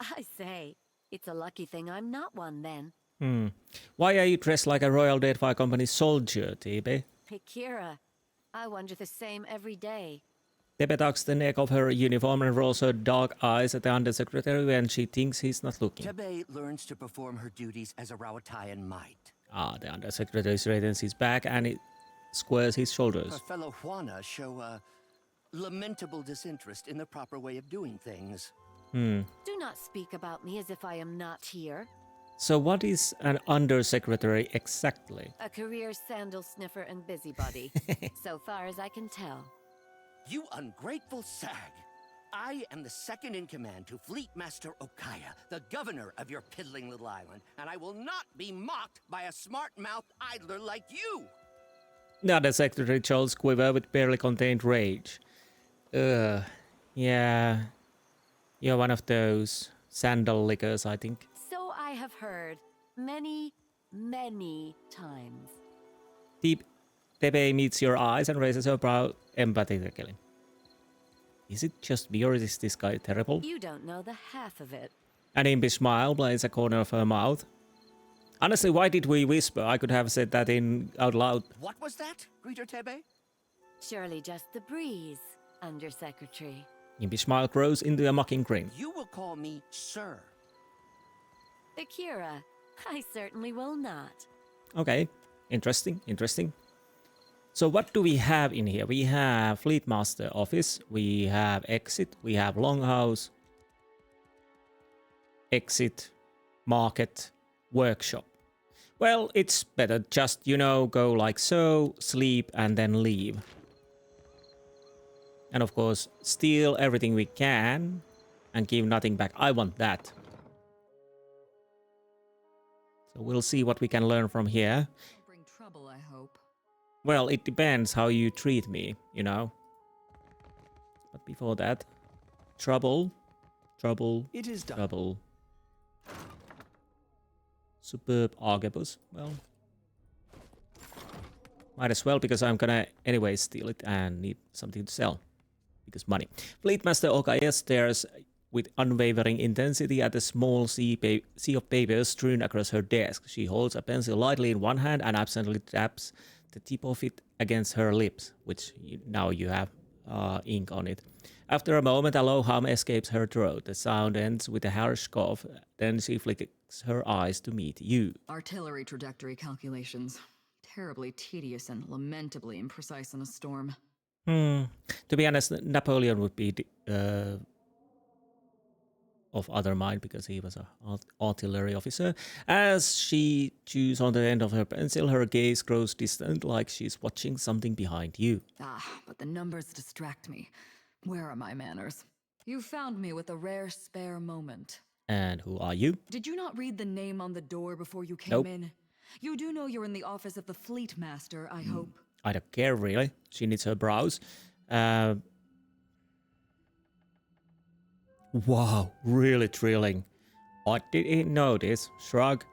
Speaker 6: I say, it's a lucky thing I'm not one then.
Speaker 1: Why are you dressed like a Royal Deadfire Company soldier, Tebe?
Speaker 6: Akira, I wonder the same every day.
Speaker 1: Tebe tucks the neck of her uniform and rolls her dark eyes at the Undersecretary when she thinks he's not looking.
Speaker 7: Tebe learns to perform her duties as a Rawatayan might.
Speaker 1: The Undersecretary straightens his back and it squares his shoulders.
Speaker 7: Her fellow Juana show a lamentable disinterest in the proper way of doing things.
Speaker 6: Do not speak about me as if I am not here.
Speaker 1: So what is an Undersecretary exactly?
Speaker 6: A career sandal sniffer and busybody, so far as I can tell.
Speaker 7: You ungrateful sag! I am the second in command to Fleet Master Okaya, the governor of your piddling little island, and I will not be mocked by a smart-mouthed idler like you!
Speaker 1: The Undersecretary jolts quiver with barely contained rage. Yeah. You're one of those sandal lickers, I think.
Speaker 6: So I have heard many, many times.
Speaker 1: Tebe meets your eyes and raises her brow empathetically. Is it just me or is this guy terrible?
Speaker 6: You don't know the half of it.
Speaker 1: An impish smile plays a corner of her mouth. Honestly, why did we whisper? I could have said that out loud.
Speaker 7: What was that, Greeter Tebe?
Speaker 6: Surely just the breeze, Undersecretary.
Speaker 1: Impish smile grows into a mocking grin.
Speaker 7: You will call me Sir.
Speaker 6: Akira, I certainly will not.
Speaker 1: Okay, interesting. So what do we have in here? We have Fleet Master Office, we have Exit, we have Longhouse, Exit, Market, Workshop. Well, it's better just, go like so, sleep, and then leave. And of course, steal everything we can and give nothing back. I want that. So we'll see what we can learn from here.
Speaker 3: Bring trouble, I hope.
Speaker 1: Well, it depends how you treat me, But before that, trouble. Trouble.
Speaker 4: It is done.
Speaker 1: Trouble. Superb arquebus. Well, might as well, because I'm gonna anyway steal it and need something to sell. Because money. Fleetmaster Okaya stares with unwavering intensity at the small sea of papers strewn across her desk. She holds a pencil lightly in one hand and absently taps the tip of it against her lips, which now you have ink on it. After a moment, a low hum escapes her throat. The sound ends with a harsh cough. Then she flicks her eyes to meet you.
Speaker 3: Artillery trajectory calculations. Terribly tedious and lamentably imprecise in a storm.
Speaker 1: To be honest, Napoleon would be of other mind, because he was an artillery officer. As she chews on the end of her pencil, her gaze grows distant, like she's watching something behind you.
Speaker 3: But the numbers distract me. Where are my manners? You found me with a rare spare moment.
Speaker 1: And who are you?
Speaker 3: Did you not read the name on the door before you came
Speaker 1: Nope.
Speaker 3: in? You do know you're in the office of the Fleet Master, I hope.
Speaker 1: I don't care, really. She knits her brows. Wow, really thrilling. I didn't know this. Shrug.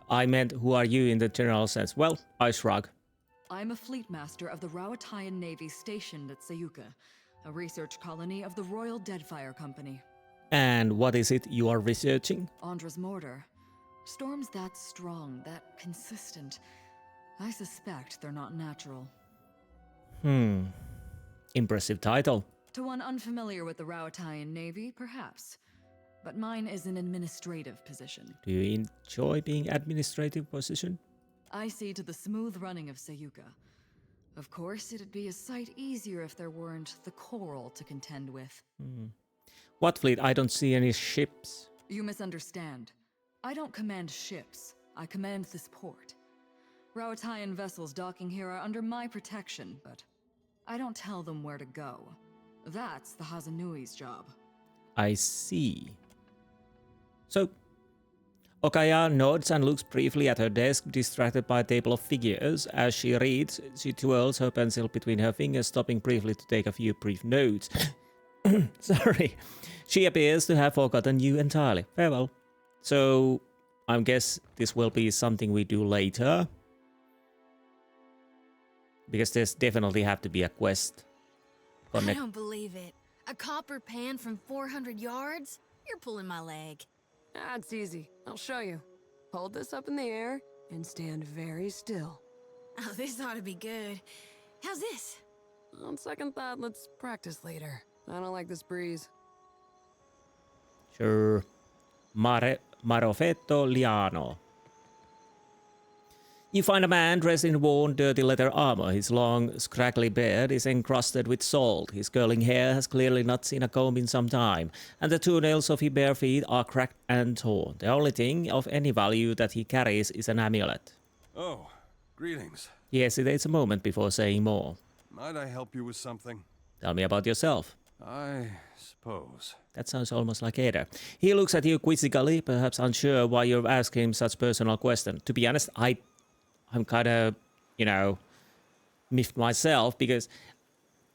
Speaker 1: I meant, who are you in the general sense? Well, I shrug.
Speaker 3: I'm a Fleet Master of the Rawatayan Navy stationed at Sayuka, a research colony of the Royal Deadfire Company.
Speaker 1: And what is it you are researching?
Speaker 3: Andra's mortar. Storms that strong, that consistent. I suspect they're not natural.
Speaker 1: Impressive title.
Speaker 3: To one unfamiliar with the Rawatayan Navy, perhaps. But mine is an administrative position.
Speaker 1: Do you enjoy being administrative position?
Speaker 3: I see to the smooth running of Sayuka. Of course, it'd be a sight easier if there weren't the coral to contend with.
Speaker 1: What fleet? I don't see any ships.
Speaker 3: You misunderstand. I don't command ships. I command this port. Rawatayan vessels docking here are under my protection, but I don't tell them where to go. That's the Hazanui's job.
Speaker 1: I see. So, Okaya nods and looks briefly at her desk, distracted by a table of figures. As she reads, she twirls her pencil between her fingers, stopping briefly to take a few brief notes. Sorry. She appears to have forgotten you entirely. Farewell. So, I guess this will be something we do later. Because there's definitely have to be a quest.
Speaker 8: I don't believe it. A copper pan from 400 yards? You're pulling my leg.
Speaker 9: That's easy. I'll show you. Hold this up in the air and stand very still.
Speaker 8: Oh, this ought to be good. How's this?
Speaker 9: On second thought, let's practice later. I don't like this breeze.
Speaker 1: Sure. Marofetto Liano. You find a man dressed in worn, dirty leather armor. His long, scraggly beard is encrusted with salt. His curling hair has clearly not seen a comb in some time, and the toenails of his bare feet are cracked and torn. The only thing of any value that he carries is an amulet.
Speaker 2: Oh, greetings.
Speaker 1: He hesitates a moment before saying more.
Speaker 2: Might I help you with something?
Speaker 1: Tell me about yourself.
Speaker 2: I suppose.
Speaker 1: That sounds almost like Ada. He looks at you quizzically, perhaps unsure why you're asking him such personal question. To be honest, I'm kind of, miffed myself, because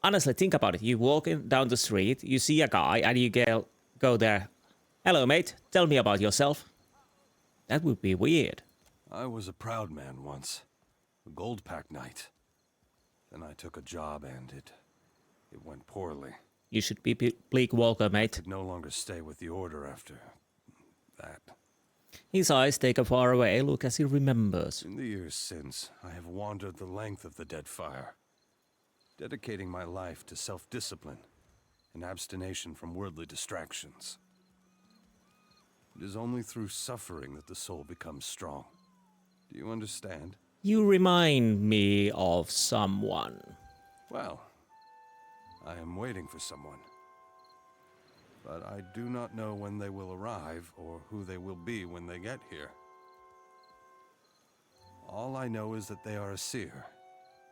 Speaker 1: honestly, think about it. You walk down the street, you see a guy, and you go there. Hello, mate. Tell me about yourself. That would be weird.
Speaker 2: I was a proud man once. A gold pack knight. Then I took a job and it went poorly.
Speaker 1: You should be bleak walker, mate.
Speaker 2: Could no longer stay with the order after that.
Speaker 1: His eyes take a faraway look as he remembers.
Speaker 2: In the years since, I have wandered the length of the Deadfire, dedicating my life to self-discipline and abstination from worldly distractions. It is only through suffering that the soul becomes strong. Do you understand?
Speaker 1: You remind me of someone.
Speaker 2: Well, I am waiting for someone. But I do not know when they will arrive or who they will be when they get here. All I know is that they are a seer,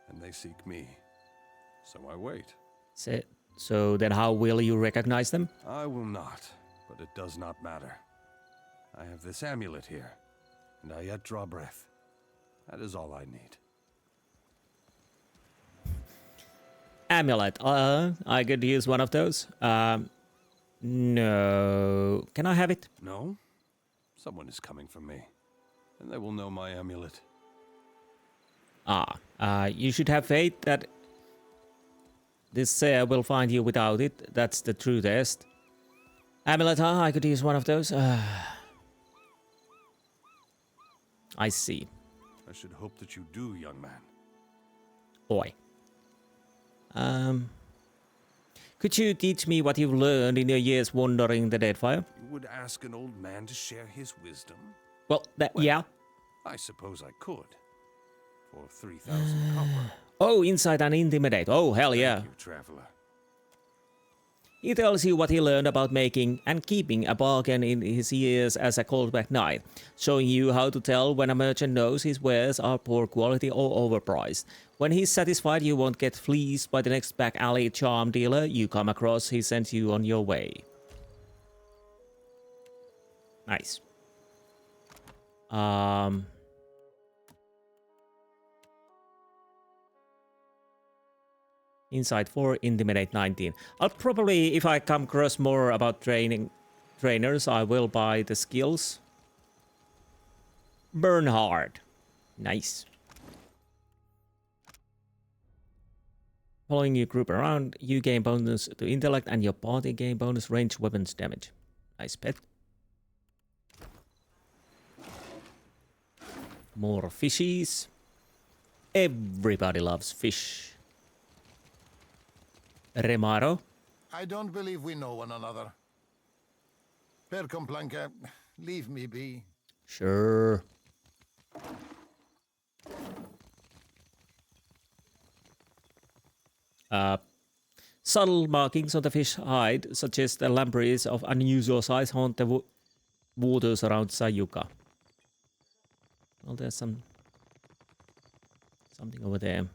Speaker 2: and they seek me. So I wait.
Speaker 1: So then how will you recognize them?
Speaker 2: I will not, but it does not matter. I have this amulet here, and I yet draw breath. That is all I need.
Speaker 1: Amulet. I could use one of those. No. Can I have it?
Speaker 2: No? Someone is coming for me, and they will know my amulet.
Speaker 1: You should have faith that this Seer will find you without it. That's the true test. Amulet, I could use one of those. I see.
Speaker 2: I should hope that you do, young man.
Speaker 1: Oi. Could you teach me what you've learned in your years wandering the Deadfire?
Speaker 2: You would ask an old man to share his wisdom?
Speaker 1: Well, yeah.
Speaker 2: I suppose I could. For 3,000 copper.
Speaker 1: Oh, insight and intimidate. Oh, hell yeah.
Speaker 2: Thank you, traveler.
Speaker 1: He tells you what he learned about making and keeping a bargain in his years as a callback knight, showing you how to tell when a merchant knows his wares are poor quality or overpriced. When he's satisfied you won't get fleeced by the next back alley charm dealer you come across, he sends you on your way. Nice. Insight 4, Intimidate 19. I'll probably, if I come across more about trainers, I will buy the skills. Burn hard. Nice. Following your group around, you gain bonus to intellect and your party gain bonus range weapons damage. Nice pet. More fishies. Everybody loves fish. Remaro?
Speaker 10: I don't believe we know one another. Per Complanca, leave me be.
Speaker 1: Sure. Subtle markings on the fish hide suggest the lampreys of unusual size haunt the waters around Sayuka. Well, there's something over there.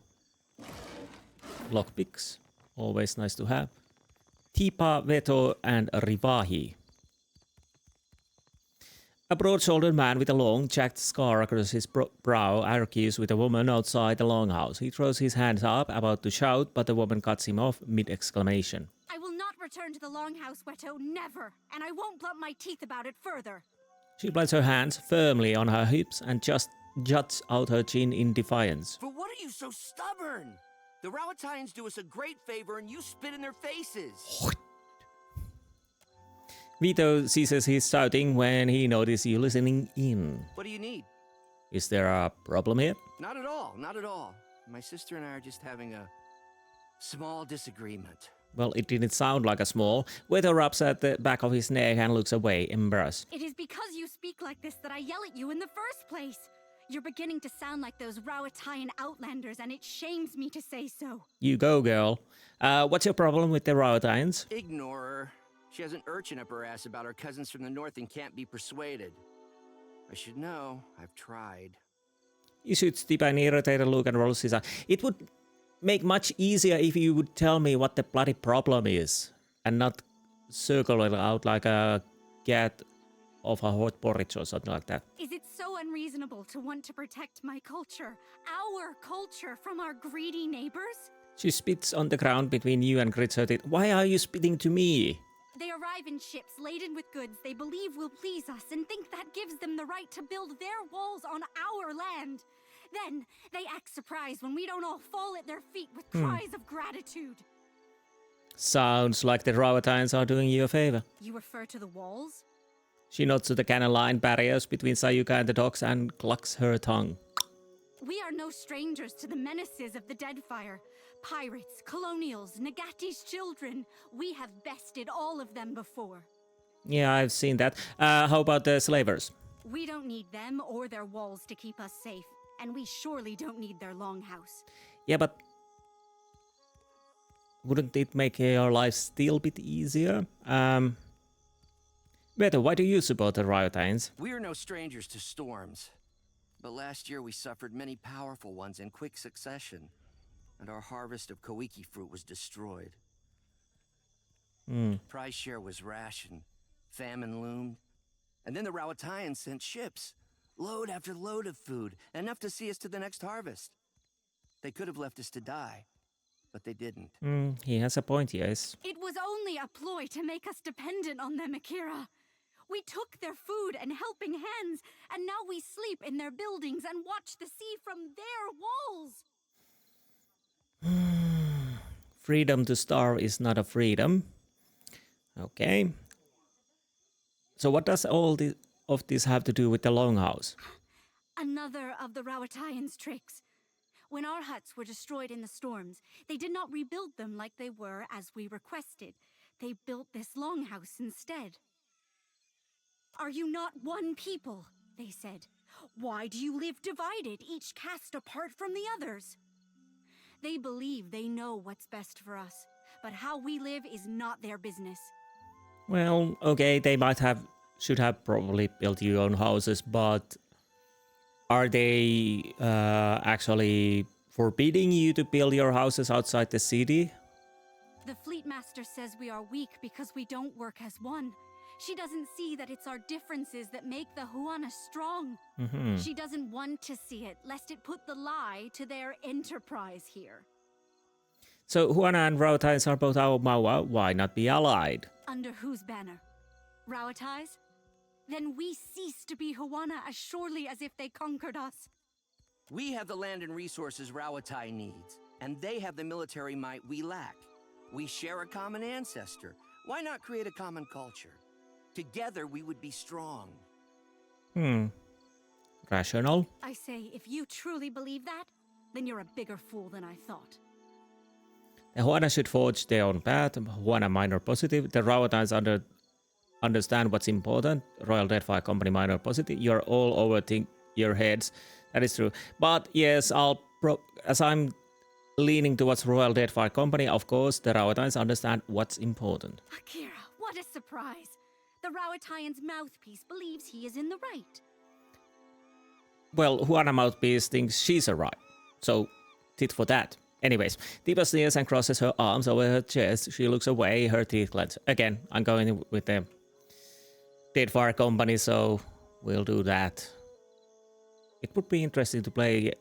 Speaker 1: Lockpicks. Always nice to have. Tipa, Veto, and Rivahi. A broad-shouldered man with a long, jagged scar across his brow argues with a woman outside the longhouse. He throws his hands up, about to shout, but the woman cuts him off mid-exclamation.
Speaker 11: I will not return to the longhouse, Weto, never! And I won't blunt my teeth about it further!
Speaker 1: She plants her hands firmly on her hips and just juts out her chin in defiance.
Speaker 7: But what are you so stubborn? The Rawatayans do us a great favor and you spit in their faces.
Speaker 1: Vito ceases his shouting when he notices you listening in.
Speaker 7: What do you need?
Speaker 1: Is there a problem here?
Speaker 7: Not at all, not at all. My sister and I are just having a small disagreement.
Speaker 1: Well, it didn't sound like a small. Vito rubs at the back of his neck and looks away, embarrassed.
Speaker 11: It is because you speak like this that I yell at you in the first place. You're beginning to sound like those Rawatayan outlanders, and it shames me to say so.
Speaker 1: You go, girl. What's your problem with the Rawatayans?
Speaker 7: Ignore her. She has an urchin up her ass about our cousins from the north and can't be persuaded. I should know. I've tried.
Speaker 1: He shoots deep an irritated look and rolls his eyes. It would make much easier if you would tell me what the bloody problem is, and not circle it out like a cat of a hot porridge or something like that.
Speaker 11: Is it so unreasonable to want to protect my culture, our culture, from our greedy neighbors?
Speaker 1: She spits on the ground between you and grits her teeth. Why are you spitting to me?
Speaker 11: They arrive in ships laden with goods they believe will please us and think that gives them the right to build their walls on our land. Then they act surprised when we don't all fall at their feet with cries of gratitude.
Speaker 1: Sounds like the Rawatayans are doing you a favor.
Speaker 11: You refer to the walls?
Speaker 1: She nods to the cannon line barriers between Sayuka and the docks and clucks her tongue.
Speaker 11: We are no strangers to the menaces of the Deadfire. Pirates, colonials, Nagati's children. We have bested all of them before.
Speaker 1: Yeah, I've seen that. How about the slavers?
Speaker 11: We don't need them or their walls to keep us safe. And we surely don't need their longhouse.
Speaker 1: Yeah, but wouldn't it make your life still a bit easier? Beto, why do you support the Rawatayans?
Speaker 7: We are no strangers to storms. But last year we suffered many powerful ones in quick succession. And our harvest of Koiki fruit was destroyed. Price share was rationed. Famine loomed. And then the Rawatayans sent ships. Load after load of food. Enough to see us to the next harvest. They could have left us to die. but they didn't.
Speaker 1: He has a point, yes.
Speaker 11: It was only a ploy to make us dependent on them, Akira. We took their food and helping hands, and now we sleep in their buildings and watch the sea from their walls.
Speaker 1: Freedom to starve is not a freedom. Okay. So what does all of this have to do with the Longhouse?
Speaker 11: Another of the Rauataians' tricks. When our huts were destroyed in the storms, they did not rebuild them like they were as we requested. They built this longhouse instead. Are you not one people? They said. Why do you live divided, each caste apart from the others? They believe they know what's best for us, but how we live is not their business.
Speaker 1: Well, okay, they should have probably built your own houses, but are they actually forbidding you to build your houses outside the city?
Speaker 11: The Fleet Master says we are weak because we don't work as one. She doesn't see that it's our differences that make the Huana strong. She doesn't want to see it, lest it put the lie to their enterprise here.
Speaker 1: So Huana and Rauataians are both our Maua. Why not be allied?
Speaker 11: Under whose banner? Rauatai's? Then we cease to be Huana as surely as if they conquered us.
Speaker 7: We have the land and resources Rauatai needs, and they have the military might we lack. We share a common ancestor. Why not create a common culture? Together we would be strong.
Speaker 1: Rational.
Speaker 11: I say, if you truly believe that, then you're a bigger fool than I thought.
Speaker 1: The Huana should forge their own path. Huana minor positive. The Rauataians understand what's important. Royal Deadfire Company minor positive. You're all overthink your heads. That is true. But yes, as I'm leaning towards Royal Deadfire Company, of course, the Rauataians understand what's important.
Speaker 11: Akira, what a surprise! The Rauataian's mouthpiece believes he is in the right.
Speaker 1: Well, Huana mouthpiece thinks she's a right. So, tit for that. Anyways, Tiba sneers and crosses her arms over her chest. She looks away, her teeth clench. Again, I'm going with the Deadfire Company, so we'll do that. It would be interesting to play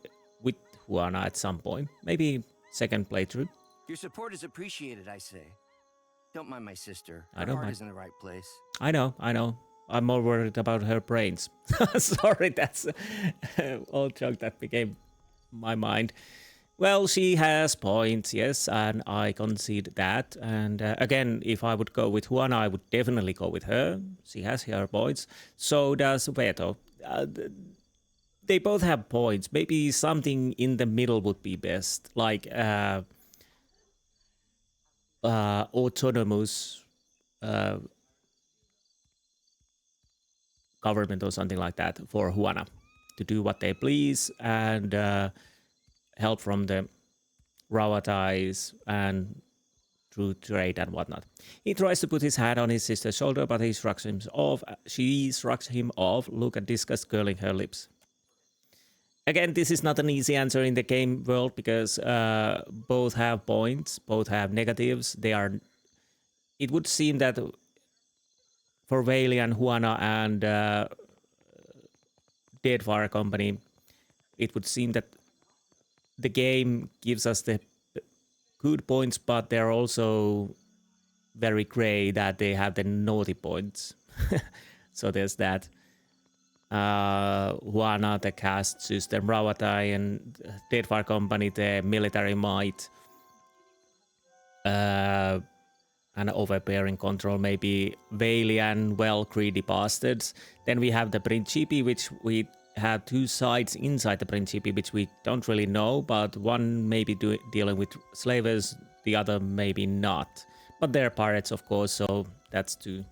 Speaker 1: with Huana at some point. Maybe second playthrough.
Speaker 7: Your support is appreciated, I say. Don't mind my sister.
Speaker 1: I
Speaker 7: Her
Speaker 1: don't
Speaker 7: heart
Speaker 1: mind.
Speaker 7: is in the right place.
Speaker 1: I know. I'm more worried about her brains. Sorry, that's all joke that became my mind. Well, she has points, yes, and I concede that. And again, if I would go with Huana, I would definitely go with her. She has her points. So does Veto. They both have points. Maybe something in the middle would be best, like autonomous government or something like that for Huana to do what they please and help from the Rauatai's and through trade and whatnot. He tries to put his hand on his sister's shoulder, but he shrugs him off. She shrugs him off. Look at disgust curling her lips. Again, this is not an easy answer in the game world because both have points, both have negatives. It would seem that for Vailian, Huana, and Deadfire Company, it would seem that the game gives us the good points, but they're also very grey that they have the naughty points. So there's that. Huana, the caste system, Rauatai, and Deadfire Company, the military might, and overbearing control, maybe Vailian, well, greedy bastards. Then we have the Principi, which we have two sides inside the Principi, which we don't really know, but one may be dealing with slavers, the other maybe not. But they're pirates, of course, so that's two.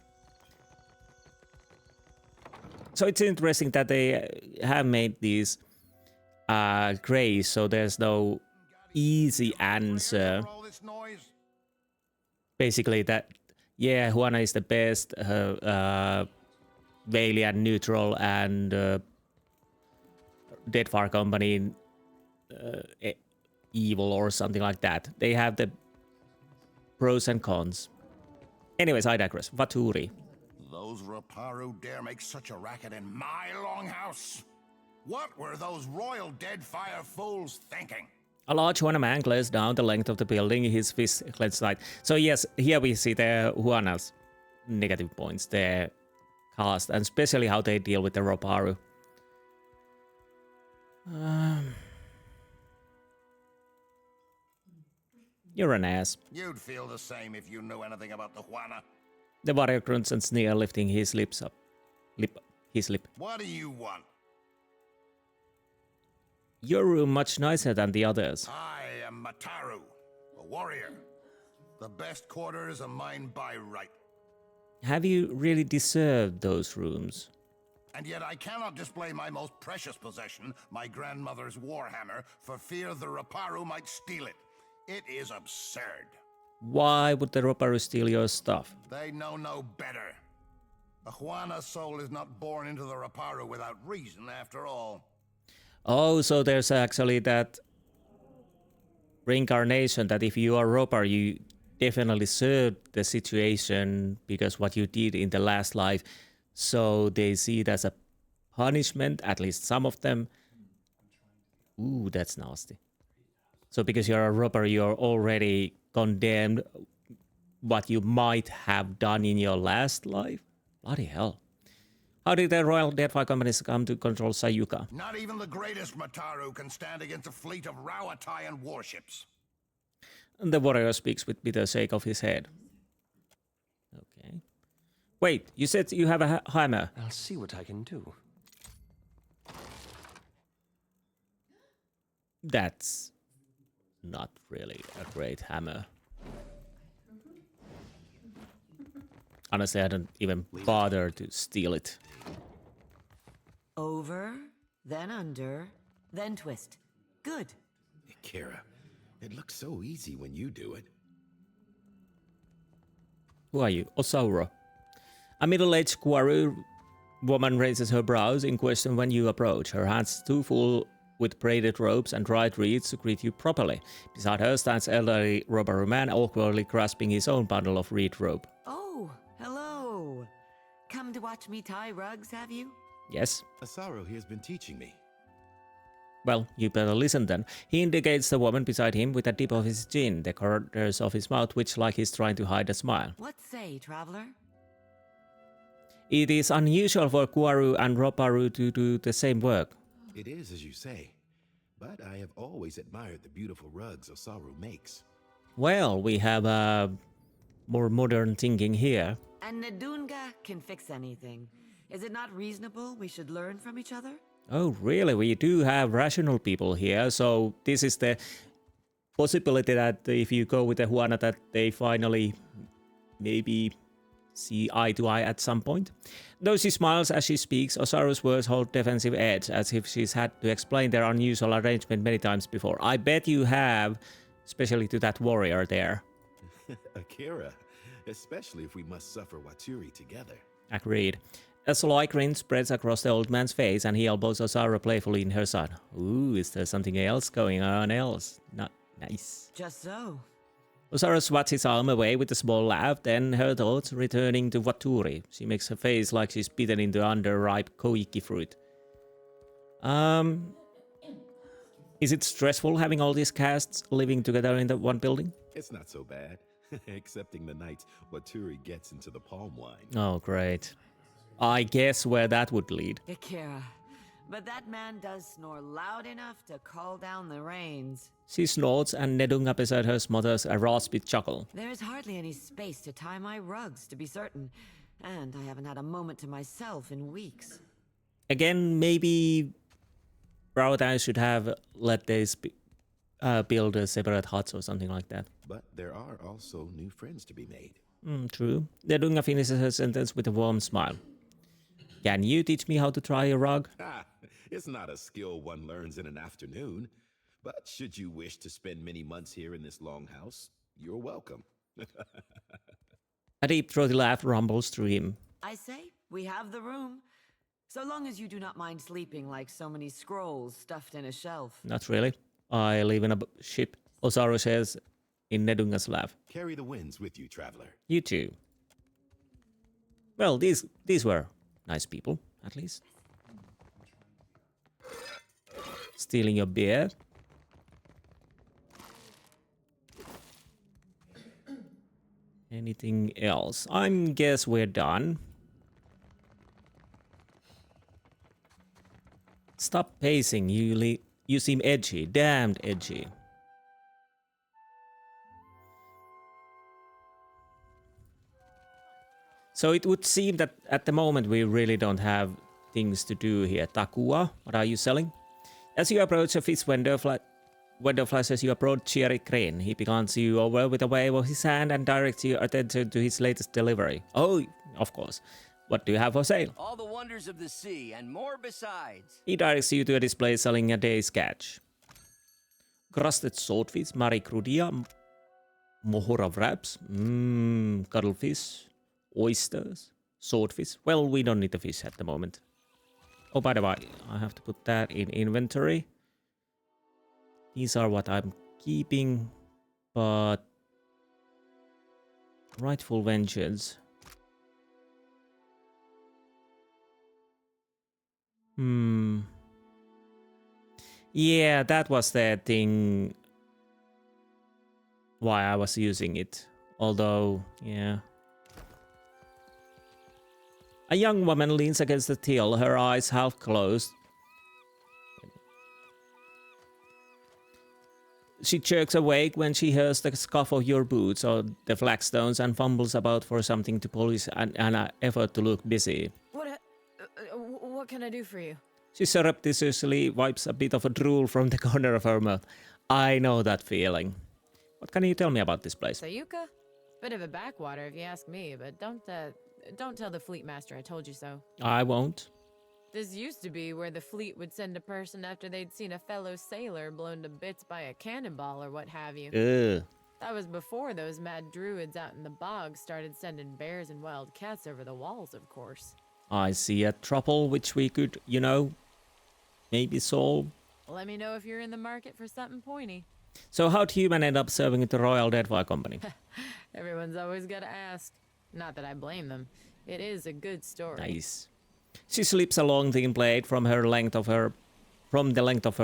Speaker 1: So it's interesting that they have made these grays, so there's no easy answer. Basically that, yeah, Huana is the best, Vailian neutral, and Deadfire Company evil or something like that. They have the pros and cons. Anyways, I digress. Vaturi.
Speaker 10: Those Raparu dare make such a racket in my longhouse? What were those royal Deadfire fools thinking?
Speaker 1: A large Huana man glares down the length of the building, his fist clenched tight. So yes, here we see the Huana's negative points, their cast, and especially how they deal with the Roparu. You're an ass.
Speaker 10: You'd feel the same if you knew anything about the Juana.
Speaker 1: The warrior grunts and sneers, lifting his lips up. His lip.
Speaker 10: What do you want?
Speaker 1: Your room much nicer than the others.
Speaker 10: I am Mataru, a warrior. The best quarters are mine by right.
Speaker 1: Have you really deserved those rooms?
Speaker 10: And yet I cannot display my most precious possession, my grandmother's warhammer, for fear the Roparu might steal it. It is absurd.
Speaker 1: Why would the Roparu steal your stuff?
Speaker 10: They know no better. A Juana soul is not born into the Roparu without reason, after all.
Speaker 1: Oh, so there's actually that reincarnation that if you are Roparu, you definitely served the situation because what you did in the last life. So they see it as a punishment, at least some of them. Ooh, that's nasty. So because you're a Roparu, you're already condemned what you might have done in your last life? Bloody hell. How did the Royal Deadfire companies come to control Sayuka?
Speaker 10: Not even the greatest Mataru can stand against a fleet of Rauatayan warships.
Speaker 1: And the warrior speaks with bitter shake of his head. Okay. Wait, you said you have a hammer.
Speaker 4: I'll see what I can do.
Speaker 1: That's not really a great hammer. Honestly, I don't even bother to steal it.
Speaker 6: Over, then under, then twist. Good.
Speaker 5: Kira, it looks so easy when you do it.
Speaker 1: Who are you? Osauro. A middle-aged Quaru woman raises her brows in question when you approach, her hands too full with braided ropes and dried reeds to greet you properly. Beside her stands elderly Roparu man awkwardly grasping his own bundle of reed rope.
Speaker 6: Oh, hello. Come to watch me tie rugs, have you?
Speaker 1: Yes.
Speaker 5: Asaro here's been teaching me.
Speaker 1: Well, you better listen then. He indicates the woman beside him with a dip of his chin, the corners of his mouth which like he's trying to hide a smile.
Speaker 6: What say, traveler?
Speaker 1: It is unusual for Quaru and Roparu to do the same work.
Speaker 5: It is as you say, but I have always admired the beautiful rugs Osaru makes.
Speaker 1: Well, we have more modern thinking here.
Speaker 6: And Nadunga can fix anything. Is it not reasonable we should learn from each other?
Speaker 1: Oh, really? We do have rational people here, so this is the possibility that if you go with the Juana that they finally maybe see eye to eye at some point. Though she smiles as she speaks, Osaru's words hold defensive edge, as if she's had to explain their unusual arrangement many times before. I bet you have, especially to that warrior there.
Speaker 5: Akira, especially if we must suffer Waturi together.
Speaker 1: Agreed. A sly grin spreads across the old man's face, and he elbows Osaru playfully in her side. Ooh, is there something else going on else? Not nice.
Speaker 6: Just so.
Speaker 1: Osaru swats his arm away with a small laugh, then her thoughts returning to Waturi. She makes her face like she's bitten into underripe koiki fruit. Is it stressful having all these castes living together in the one building?
Speaker 5: It's not so bad, excepting the night Waturi gets into the palm wine.
Speaker 1: Oh, great. I guess where that would lead.
Speaker 6: Akira, but that man does snore loud enough to call down the rains.
Speaker 1: She snorts, and Nedunga beside her smothers a raspy chuckle.
Speaker 6: There is hardly any space to tie my rugs, to be certain, and I haven't had a moment to myself in weeks.
Speaker 1: Again, maybe Rautai should have let these build a separate huts or something like that.
Speaker 5: But there are also new friends to be made.
Speaker 1: True. Nedunga finishes her sentence with a warm smile. Can you teach me how to tie a rug?
Speaker 5: It's not a skill one learns in an afternoon. But should you wish to spend many months here in this longhouse, you're welcome.
Speaker 1: A deep throaty laugh rumbles through him.
Speaker 6: I say, we have the room. So long as you do not mind sleeping like so many scrolls stuffed in a shelf.
Speaker 1: Not really. I live in a ship, Osaru says in Nedunga's laugh.
Speaker 5: Carry the winds with you, traveler.
Speaker 1: You too. Well, these were nice people, at least. Stealing your beer. Anything else? Guess we're done. Stop pacing. You seem edgy. Damned edgy. So it would seem that at the moment we really don't have things to do here. Takua, what are you selling? As you approach a fish vendor flashes you a broad cheery grin. He begins you over with a wave of his hand and directs your attention to his latest delivery. Oh, of course. What do you have for sale?
Speaker 7: All the wonders of the sea and more besides.
Speaker 1: He directs you to a display selling a day's catch. Crusted swordfish, maricrudia, mohora wraps, cuttlefish, oysters, swordfish. Well, we don't need the fish at the moment. Oh, by the way, I have to put that in inventory. These are what I'm keeping, but rightful vengeance. Yeah, that was the thing why I was using it. Although, yeah. A young woman leans against the till, her eyes half closed. She jerks awake when she hears the scuff of your boots or the flagstones and fumbles about for something to polish and an effort to look busy.
Speaker 9: What can I do for you?
Speaker 1: She surreptitiously wipes a bit of a drool from the corner of her mouth. I know that feeling. What can you tell me about this place?
Speaker 9: Sayuka? Bit of a backwater if you ask me, but don't tell the fleet master I told you so.
Speaker 1: I won't.
Speaker 9: This used to be where the fleet would send a person after they'd seen a fellow sailor blown to bits by a cannonball or what have you.
Speaker 1: Ugh.
Speaker 9: That was before those mad druids out in the bog started sending bears and wild cats over the walls, of course.
Speaker 1: I see a trouble which we could, you know, maybe solve.
Speaker 9: Let me know if you're in the market for something pointy.
Speaker 1: So how'd human end up serving at the Royal Deadfire Company?
Speaker 9: Everyone's always got to ask. Not that I blame them. It is a good story.
Speaker 1: Nice. She slips a long thin blade from the length of her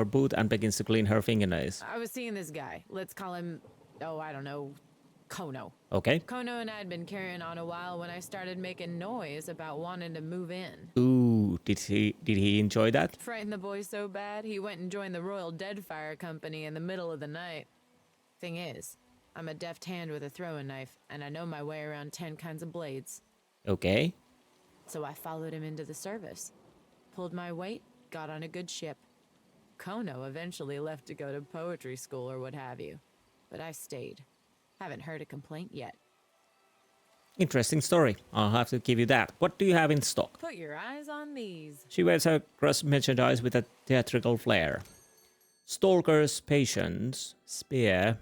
Speaker 1: boot and begins to clean her fingernails.
Speaker 9: I was seeing this guy. Let's call him, oh, I don't know, Kono.
Speaker 1: Okay.
Speaker 9: Kono and I had been carrying on a while when I started making noise about wanting to move in.
Speaker 1: Ooh, did he enjoy that?
Speaker 9: Frightened the boy so bad, he went and joined the Royal Deadfire Company in the middle of the night. Thing is, I'm a deft hand with a throwing knife, and I know my way around 10 kinds of blades.
Speaker 1: Okay.
Speaker 9: So I followed him into the service. Pulled my weight, got on a good ship. Kono eventually left to go to poetry school or what have you. But I stayed. Haven't heard a complaint yet.
Speaker 1: Interesting story. I'll have to give you that. What do you have in stock?
Speaker 9: Put your eyes on these.
Speaker 1: She wears her cross merchandise with a theatrical flair. Stalker's Patience, Spear,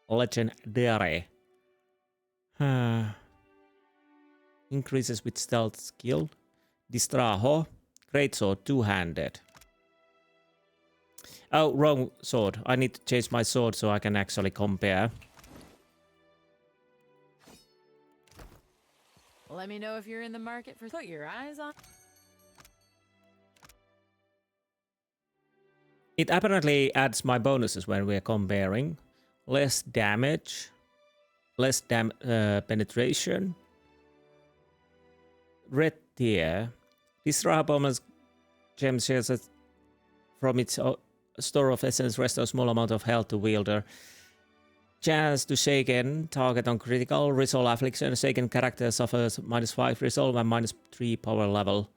Speaker 1: Legendary. Increases with stealth skill. Distraho, greatsword, two-handed. Oh, wrong sword. I need to change my sword so I can actually compare.
Speaker 9: Let me know if you're in the market for... Put your eyes on...
Speaker 1: It apparently adds my bonuses when we're comparing. Less damage. Less penetration. Red tier. This Rahaboma's gem shares from its store of essence restores small amount of health to wielder. Chance to shaken target on critical. Resolve affliction. Shaken character suffers -5 resolve and -3 power level.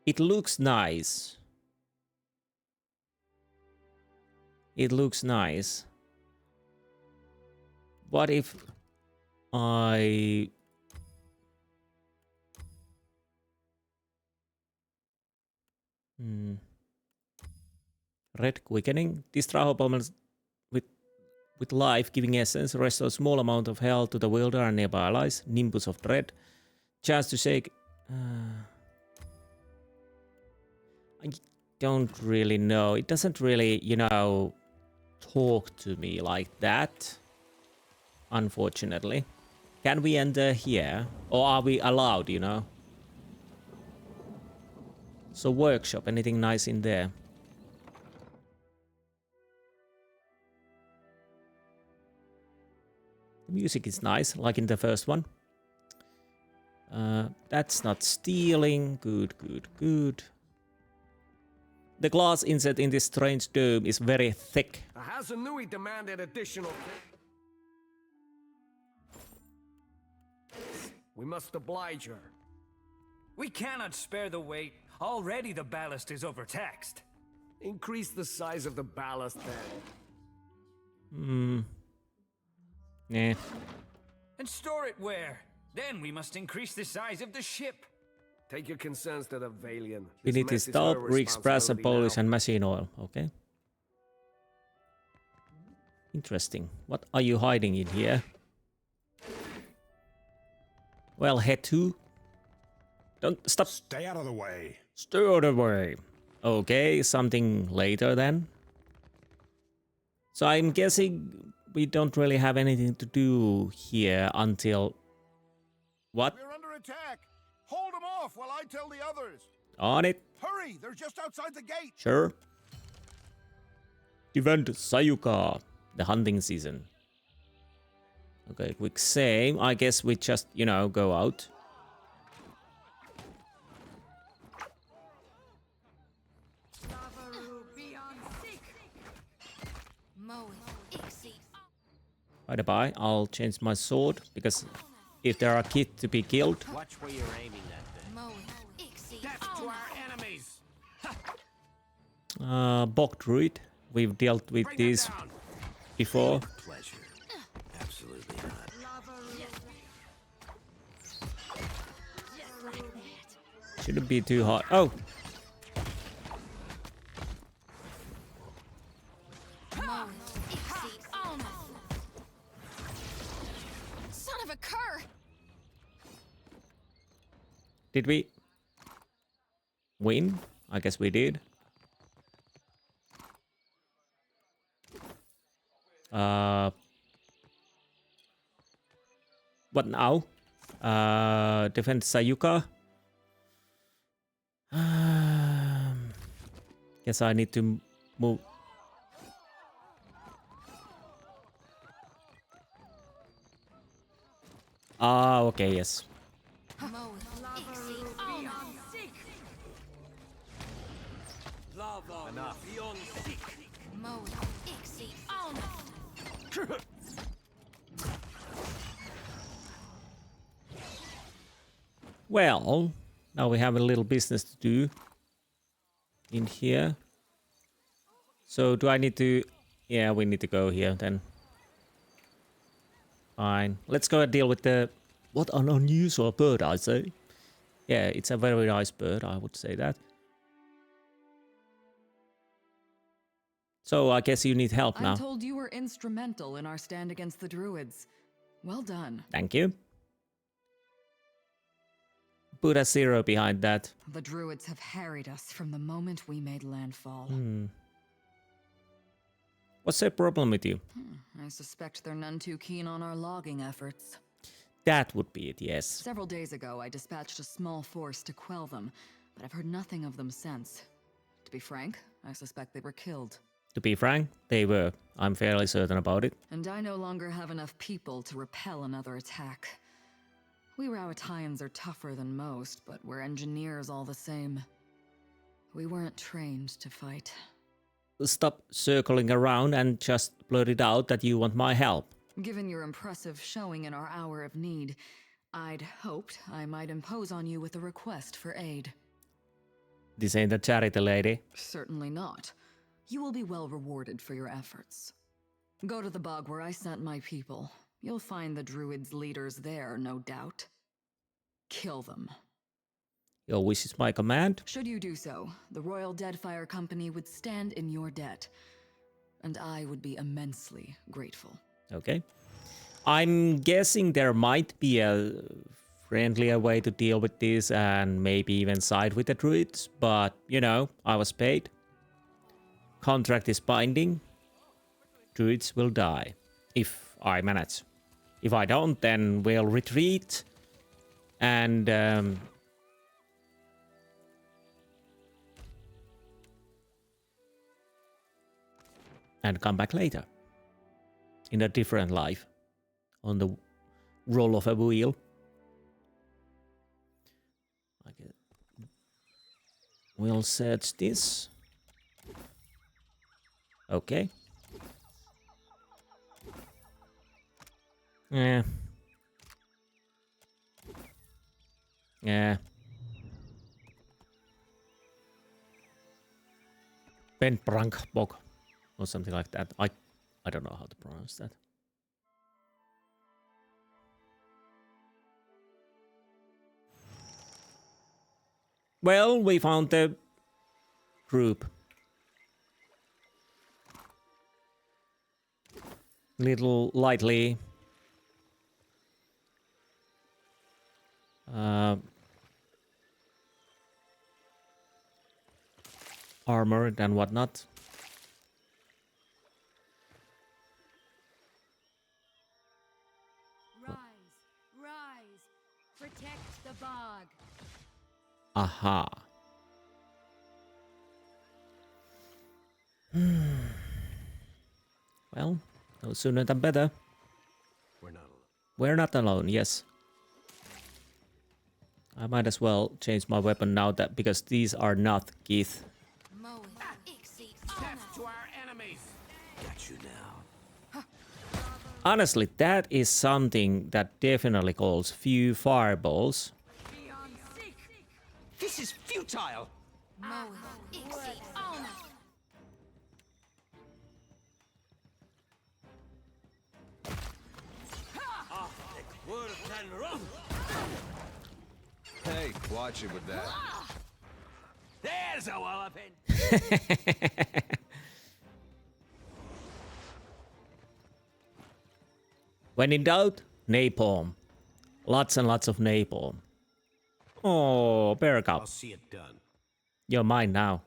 Speaker 1: It looks nice. It looks nice. What if I... Red quickening. This Traho bombers with life giving essence restores small amount of health to the wielder and nearby allies. Nimbus of Dread. Chance to shake. I don't really know. It doesn't really, you know, talk to me like that. Unfortunately. Can we enter here? Or are we allowed, you know? So workshop, anything nice in there? Music is nice, like in the first one. That's not stealing. Good, good, good. The glass inset in this strange dome is very thick.
Speaker 4: Has Nui demanded additional... We must oblige her.
Speaker 12: We cannot spare the weight. Already the ballast is overtaxed.
Speaker 4: Increase the size of the ballast
Speaker 1: Nah.
Speaker 4: then.
Speaker 12: And store it where? Then we must increase the size of the ship.
Speaker 4: Take your concerns to the Valian.
Speaker 1: We need to stop, re-express, and polish and machine oil. Okay. Interesting. What are you hiding in here? Well, head to. Don't stop.
Speaker 10: Stay out of the way.
Speaker 1: Stay out of the way. Okay, something later then. So I'm guessing we don't really have anything to do here until... What?
Speaker 10: We're under attack. Hold them off while I tell the others.
Speaker 1: On it.
Speaker 10: Hurry, they're just outside the gate.
Speaker 1: Sure. Event Sayuka, the hunting season. Okay, quick save. I guess we just, you know, go out. By the by, I'll change my sword because if there are kids to be killed.
Speaker 7: Watch where you're aiming that thing. Death to our enemies.
Speaker 1: Bog druid. We've dealt with this before.
Speaker 5: Pleasure. Absolutely not.
Speaker 1: Shouldn't be too hard. Oh!
Speaker 8: Son of a cur!
Speaker 1: Did we win? I guess we did. What now? Defend Sayuka. Guess I need to move. Ah, okay, yes. Well, now we have a little business to do in here. So do I need to... Yeah, we need to go here then. Fine. Let's go and deal with the... What an unusual bird, I say. Yeah, it's a very nice bird, I would say that. So I guess you need help now.
Speaker 3: I'm told you were instrumental in our stand against the druids. Well done.
Speaker 1: Thank you. Put a 0 behind that.
Speaker 3: The druids have harried us from the moment we made landfall.
Speaker 1: What's the problem with you?
Speaker 3: I suspect they're none too keen on our logging efforts.
Speaker 1: That would be it, yes.
Speaker 3: Several days ago, I dispatched a small force to quell them, but I've heard nothing of them since. To be frank, I suspect they were killed.
Speaker 1: To be frank, they were. I'm fairly certain about it.
Speaker 3: And I no longer have enough people to repel another attack. We Rowattians are tougher than most, but we're engineers all the same. We weren't trained to fight.
Speaker 1: Stop circling around and just blurt it out that you want my help.
Speaker 3: Given your impressive showing in our hour of need, I'd hoped I might impose on you with a request for aid.
Speaker 1: This ain't a charity, lady.
Speaker 3: Certainly not. You will be well rewarded for your efforts. Go to the bog where I sent my people. You'll find the druids' leaders there, no doubt. Kill them.
Speaker 1: Your wish is my command.
Speaker 3: Should you do so, the Royal Deadfire Company would stand in your debt, and I would be immensely grateful.
Speaker 1: Okay. I'm guessing there might be a friendlier way to deal with this and maybe even side with the druids, but, you know, I was paid. Contract is binding. Druids will die, if I manage. If I don't, then we'll retreat and come back later in a different life. on the roll of a wheel. Okay. We'll search this. Okay. Yeah. Yeah. Bentbranch Bog or something like that. I don't know how to pronounce that. Well, we found the group. Little lightly armored and whatnot.
Speaker 6: Rise, rise, protect the bog.
Speaker 1: Aha. Well, no sooner than better. We're not alone, yes. I might as well change my weapon now that because these are not Keith.
Speaker 7: Death to our enemies. Got you now.
Speaker 1: Honestly, that is something that definitely calls few fireballs.
Speaker 4: This is futile.
Speaker 2: Hey, watch it with that.
Speaker 4: There's a walloping.
Speaker 1: When in doubt, napalm. Lots and lots of napalm. Oh, Berath.
Speaker 7: I'll see it done.
Speaker 1: You're mine now.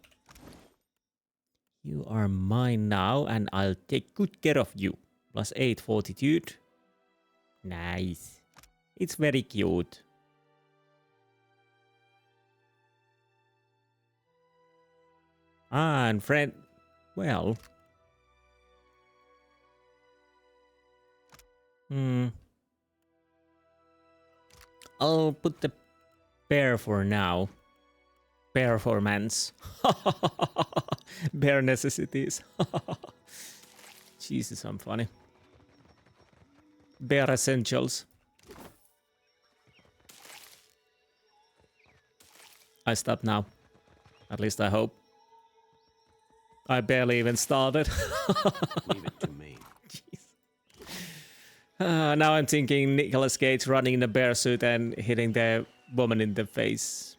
Speaker 1: You are mine now, and I'll take good care of you. +8 fortitude. Nice. It's very cute. Ah, and friend... Well... I'll put the bear for now. Performance. Bare necessities. Jesus, I'm funny. Bare essentials. I stop now. At least I hope. I barely even started.
Speaker 7: Leave it to me.
Speaker 1: Now I'm thinking Nicolas Cage running in a bear suit and hitting the woman in the face.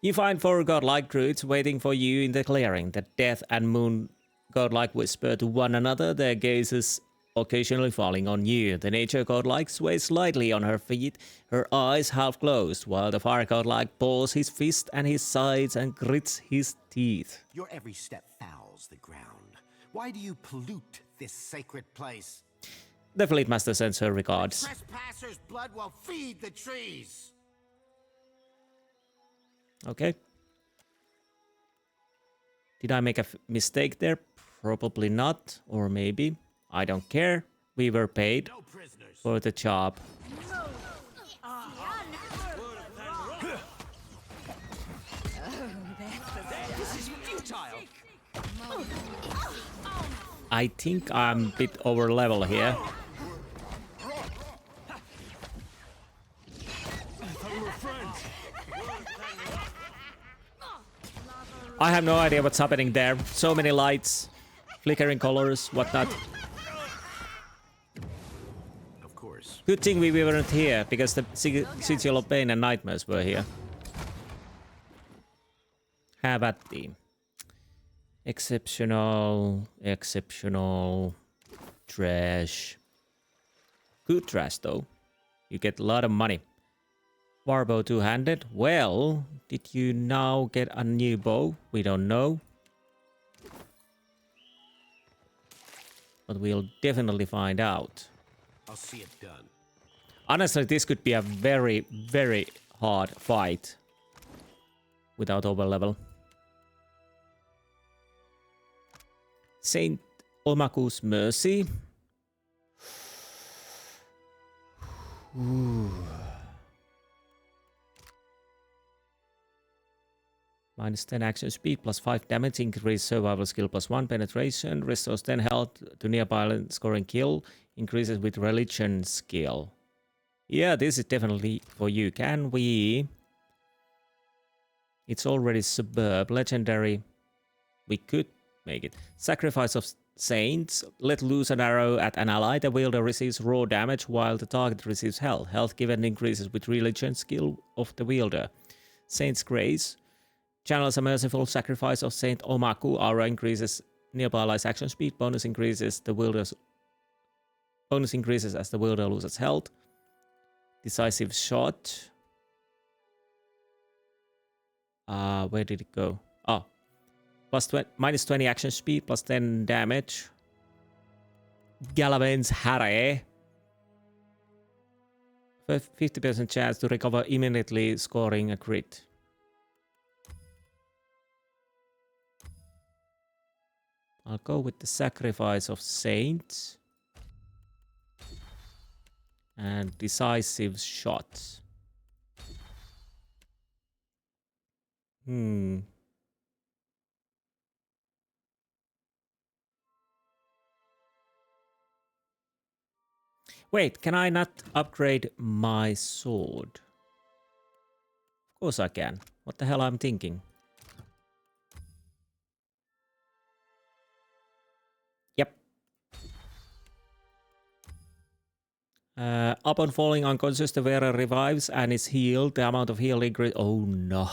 Speaker 1: You find 4 godlike druids waiting for you in the clearing. The Death and Moon godlike whisper to one another, their gazes occasionally falling on you. The Nature godlike sways slightly on her feet, her eyes half closed, while the Fire godlike balls his fist and his sides and grits his teeth.
Speaker 7: Your every step fouls the ground. Why do you pollute this sacred place?
Speaker 1: The Fleetmaster sends her regards.
Speaker 7: Trespassers' blood will feed the trees.
Speaker 1: Okay. Did I make a mistake there? Probably not. Or maybe. I don't care. We were paid for the job.
Speaker 4: This is futile.
Speaker 1: I think I'm a bit over level here. I have no idea what's happening there. So many lights, flickering colors, whatnot.
Speaker 7: Of course.
Speaker 1: Good thing we weren't here, because the Sigil of Pain and Nightmares were here. Have at thee. Exceptional, exceptional, trash. Good trash though. You get a lot of money. Warbow two-handed. Well, did you now get a new bow? We don't know. But we'll definitely find out.
Speaker 7: I'll see it done.
Speaker 1: Honestly, this could be a very, very hard fight. Without overlevel. Saint Omaku's Mercy. Ooh. -10 action speed, +5 damage, increase survival skill, +1 penetration, restores 10 health to nearby scoring kill, increases with religion skill. Yeah, this is definitely for you. Can we... It's already superb. Legendary. We could make it. Sacrifice of Saints. Let loose an arrow at an ally. The wielder receives raw damage while the target receives health. Health given increases with religion skill of the wielder. Saint's Grace. Channels a merciful sacrifice of Saint Omaku. Aura increases nearby allies' action speed. Bonus increases the wielder's... Bonus increases as the wielder loses health. Decisive shot. Where did it go? Oh. -20 action speed, +10 damage. Galaven's Hare. 50% chance to recover immediately, scoring a crit. I'll go with the Sacrifice of Saints. And Decisive Shot. Wait, can I not upgrade my sword? Of course I can. What the hell I'm thinking? Yep. Upon falling unconscious, the wearer revives and is healed. The amount of heal increase. Oh no.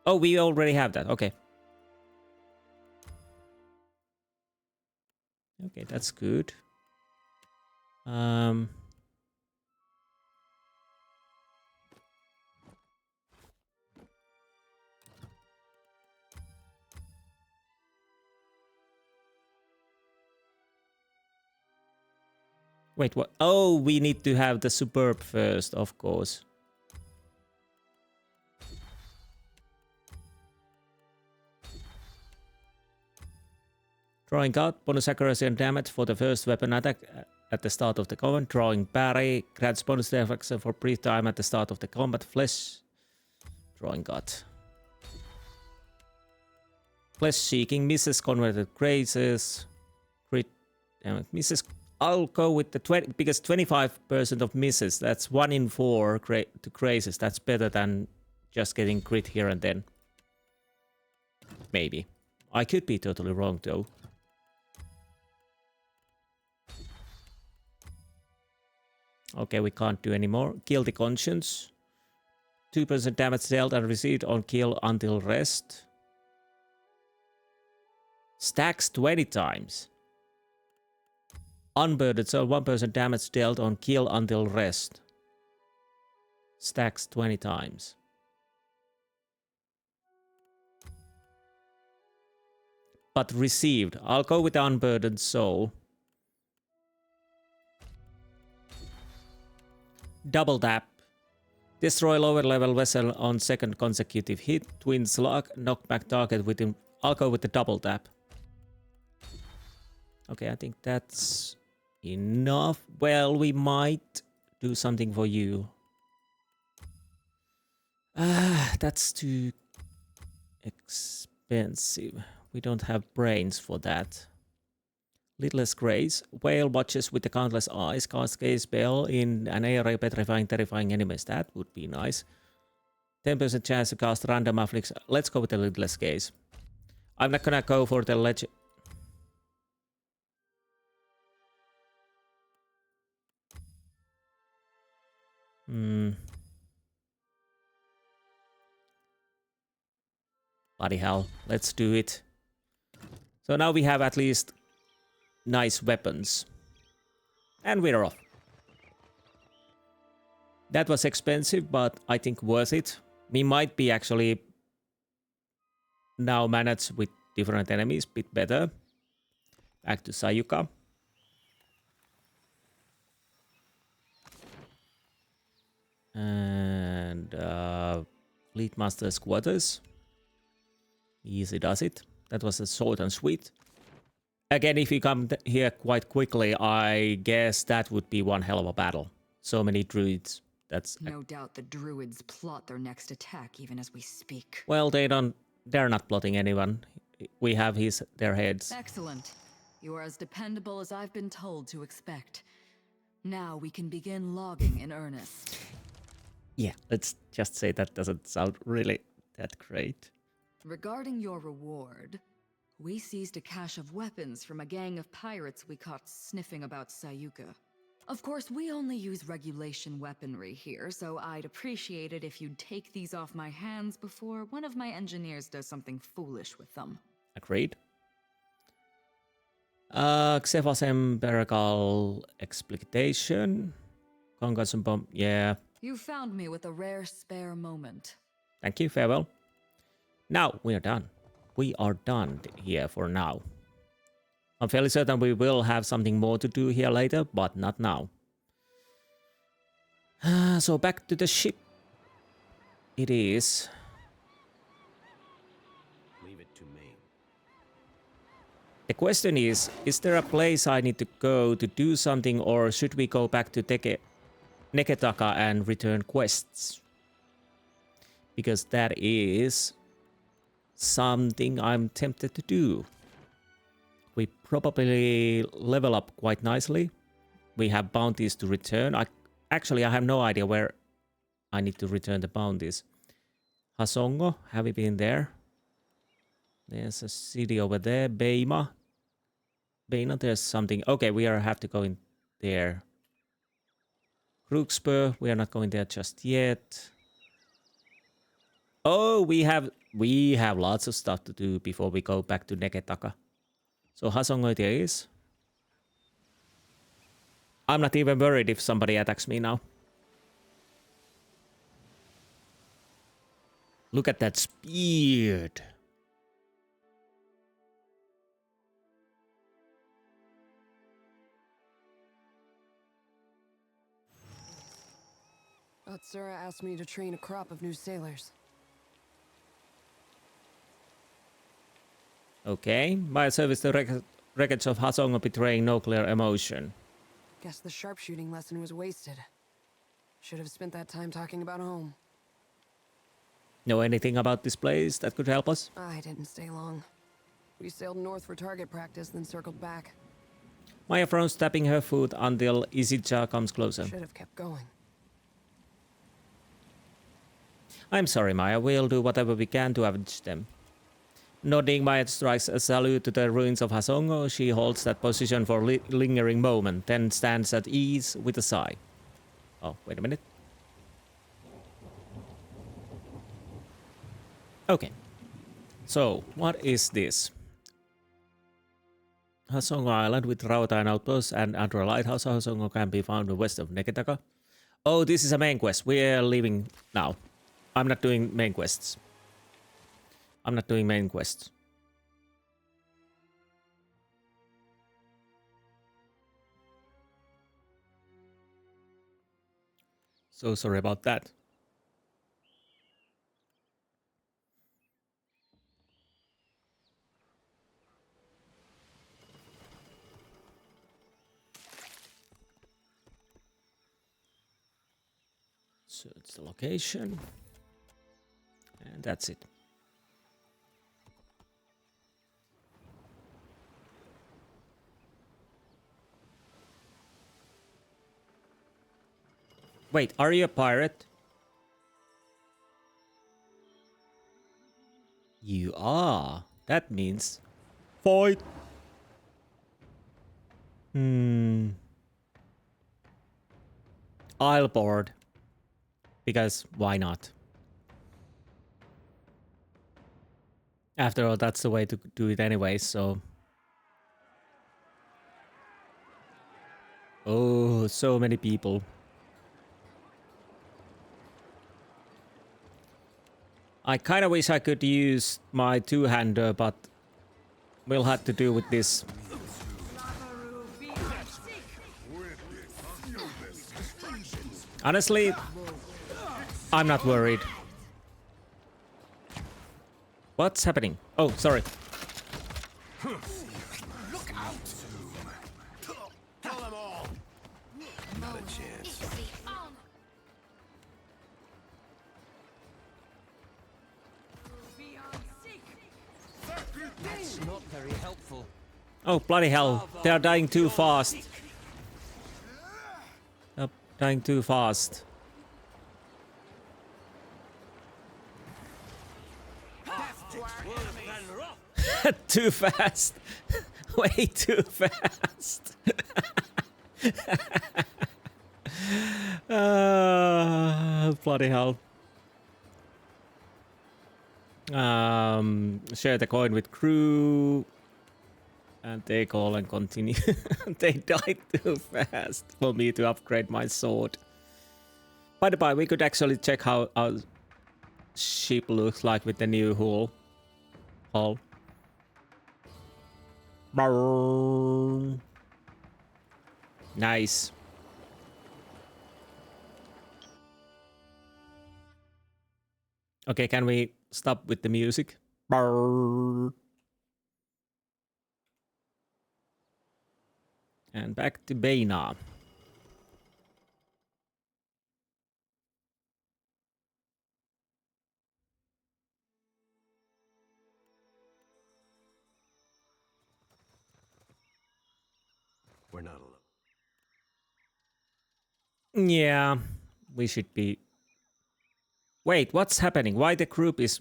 Speaker 1: Oh, we already have that. Okay. Okay, that's good. Wait, what? Oh, we need to have the superb first, of course. Drawing out, bonus accuracy and damage for the first weapon attack at the start of the combat. Drawing parry, grants bonus deflection for brief time at the start of the combat. Flesh. Drawing gut. Flesh seeking, misses converted grazes. Crit damage, misses. I'll go with the 20 because 25% of misses. That's 1 in 4 to grazes. That's better than just getting crit here and then. Maybe. I could be totally wrong though. Okay, we can't do any more. Guilty Conscience. 2% damage dealt and received on kill until rest. Stacks 20 times. Unburdened, so 1% damage dealt on kill until rest. Stacks 20 times. But received. I'll go with the Unburdened Soul. Double tap. Destroy lower level vessel on second consecutive hit. Twin slug. Knock back target within. I'll go with the double tap. Okay, I think that's enough. Well, we might do something for you. That's too expensive. We don't have brains for that. Lidless Grace. Whale watches with the countless eyes. Cast Gaze Spell in an area petrifying terrifying enemies. That would be nice. 10% chance to cast random afflicts. Let's go with the Lidless Gaze. I'm not gonna go for the legend. Bloody hell. Let's do it. So now we have at least nice weapons. And we're off. That was expensive, but I think worth it. We might be actually now managed with different enemies a bit better. Back to Sayuka. And Fleet Master's quarters. Easy does it. That was a short and sweet. Again, if you come here quite quickly, I guess that would be one hell of a battle. So many druids. That's
Speaker 3: no doubt the druids plot their next attack even as we speak.
Speaker 1: Well, they're not plotting anyone. We have their heads.
Speaker 3: Excellent. You are as dependable as I've been told to expect. Now we can begin logging in earnest.
Speaker 1: Yeah, let's just say that doesn't sound really that great.
Speaker 3: Regarding your reward, we seized a cache of weapons from a gang of pirates we caught sniffing about Sayuka. Of course, we only use regulation weaponry here, so I'd appreciate it if you'd take these off my hands before one of my engineers does something foolish with them.
Speaker 1: Agreed. Xevasem Beragal exploitation. Concussion bomb, yeah.
Speaker 3: You found me with a rare spare moment.
Speaker 1: Thank you, farewell. Now we are done. We are done here for now. I'm fairly certain we will have something more to do here later, but not now. So back to the ship. It is.
Speaker 7: Leave it to me.
Speaker 1: The question is there a place I need to go to do something, or should we go back to Neketaka and return quests? Because that is something I'm tempted to do. We probably level up quite nicely. We have bounties to return. I have no idea where I need to return the bounties. Hasongo, have we been there? There's a city over there. Beina, there's something. Okay, we have to go in there. Crookspur, we are not going there just yet. Oh, we have lots of stuff to do before we go back to Neketaka. So Hasongo it is. I'm not even worried if somebody attacks me now. Look at that speed.
Speaker 13: Atsura asked me to train a crop of new sailors.
Speaker 1: Okay, by service the wreckage of Hasongo betraying no clear emotion.
Speaker 13: Guess the sharpshooting lesson was wasted. Should have spent that time talking about home.
Speaker 1: Know anything about this place that could help us?
Speaker 13: I didn't stay long. We sailed north for target practice, then circled back.
Speaker 1: Maya frowns, tapping her foot until Isija comes closer.
Speaker 13: Should have kept going.
Speaker 1: I'm sorry, Maya. We'll do whatever we can to avenge them. Nodding, Maya strikes a salute to the ruins of Hasongo. She holds that position for a lingering moment, then stands at ease with a sigh. Oh, wait a minute. Okay. So, what is this? Hasongo Island with Rautain outpost and under a lighthouse. Hasongo can be found west of Neketaka. Oh, this is a main quest. We're leaving now. I'm not doing main quests. So sorry about that. So it's the location. And that's it. Wait, are you a pirate? You are. That means fight. I'll board. Because why not? After all, that's the way to do it anyway, so... Oh, so many people. I kind of wish I could use my two-hander, but we'll have to do with this. Honestly, I'm not worried. What's happening? Oh, sorry.
Speaker 4: very helpful.
Speaker 1: Oh, bloody hell. They are dying too fast. They're dying too fast. Too fast. Way too fast. Bloody hell. Share the coin with crew. And they call and continue. They died too fast for me to upgrade my sword. By the by, we could actually check how our ship looks like with the new hull. Nice. Okay, can we stop with the music? And back to Beina.
Speaker 4: We're not alone.
Speaker 1: Yeah, we should be... Wait, what's happening? Why the group is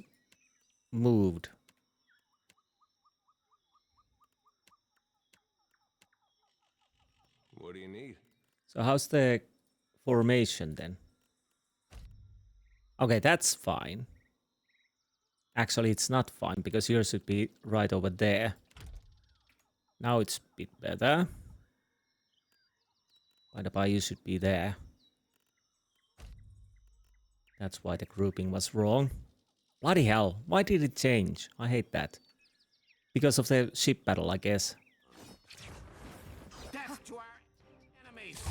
Speaker 1: moved?
Speaker 2: What do you need?
Speaker 1: So how's the formation then? Okay, that's fine. Actually, it's not fine because yours should be right over there. Now it's a bit better. By the by, you should be there. That's why the grouping was wrong. Bloody hell, why did it change? I hate that. Because of the ship battle, I guess.
Speaker 4: Death to our enemies.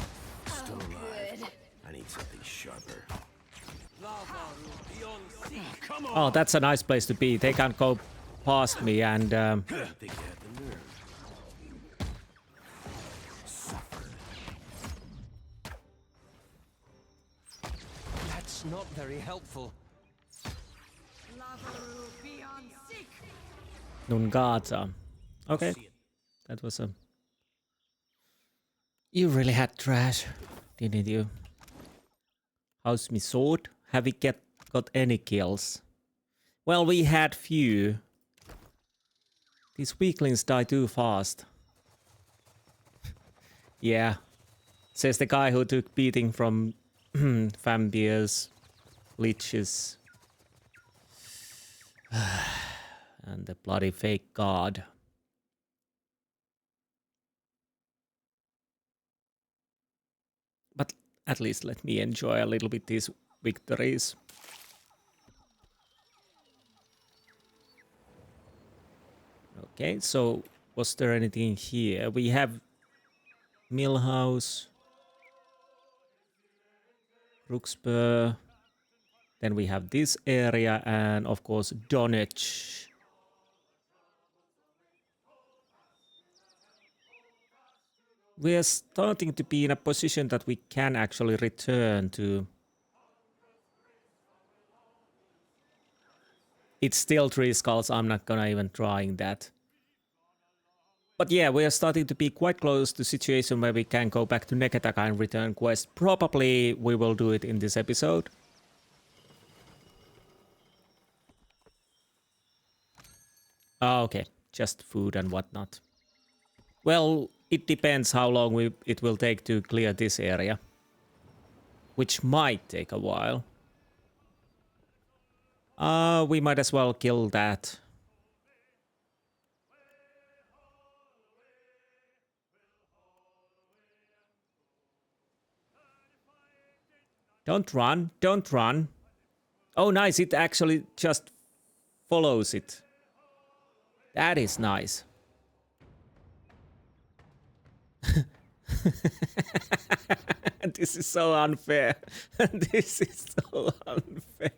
Speaker 7: Still alive. I need something sharper.
Speaker 4: Come on.
Speaker 1: Oh, that's a nice place to be. They can't go past me and...
Speaker 7: I don't think you have the nerve.
Speaker 4: That's not very helpful.
Speaker 1: Nungata. Okay. That was a... You really had trash, didn't you? How's me sword? Have we got any kills? Well, we had few. These weaklings die too fast. Yeah. Says the guy who took beating from vampires, leeches, and the bloody fake god. But at least let me enjoy a little bit these victories. Okay, so was there anything here? We have Millhouse, Rookspur, then we have this area, and of course Donetsk. We are starting to be in a position that we can actually return to. It's still 3 skulls, I'm not gonna even trying that. But yeah, we are starting to be quite close to a situation where we can go back to Neketaka and return quest. Probably we will do it in this episode. Oh, okay, just food and whatnot. Well, it depends how long it will take to clear this area. Which might take a while. We might as well kill that. Don't run, don't run. Oh, nice, it actually just follows it. That is nice. This is so unfair. This is so unfair.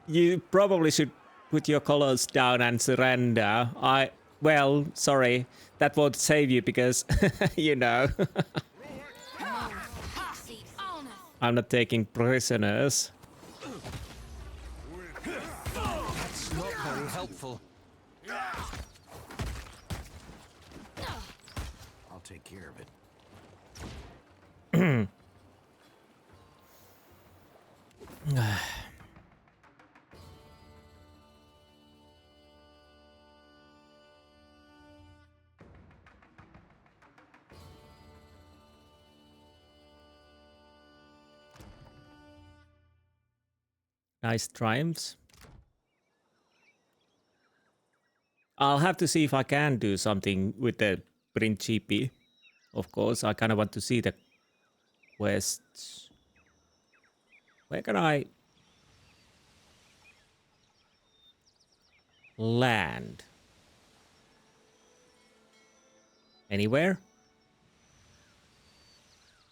Speaker 1: You probably should put your colors down and surrender. Well, sorry. That won't save you because, you know. I'm not taking prisoners.
Speaker 4: helpful.
Speaker 7: I'll take care of it.
Speaker 1: Nice triumphs. I'll have to see if I can do something with the Principi. Of course, I kind of want to see the quests. Where can I land? Anywhere?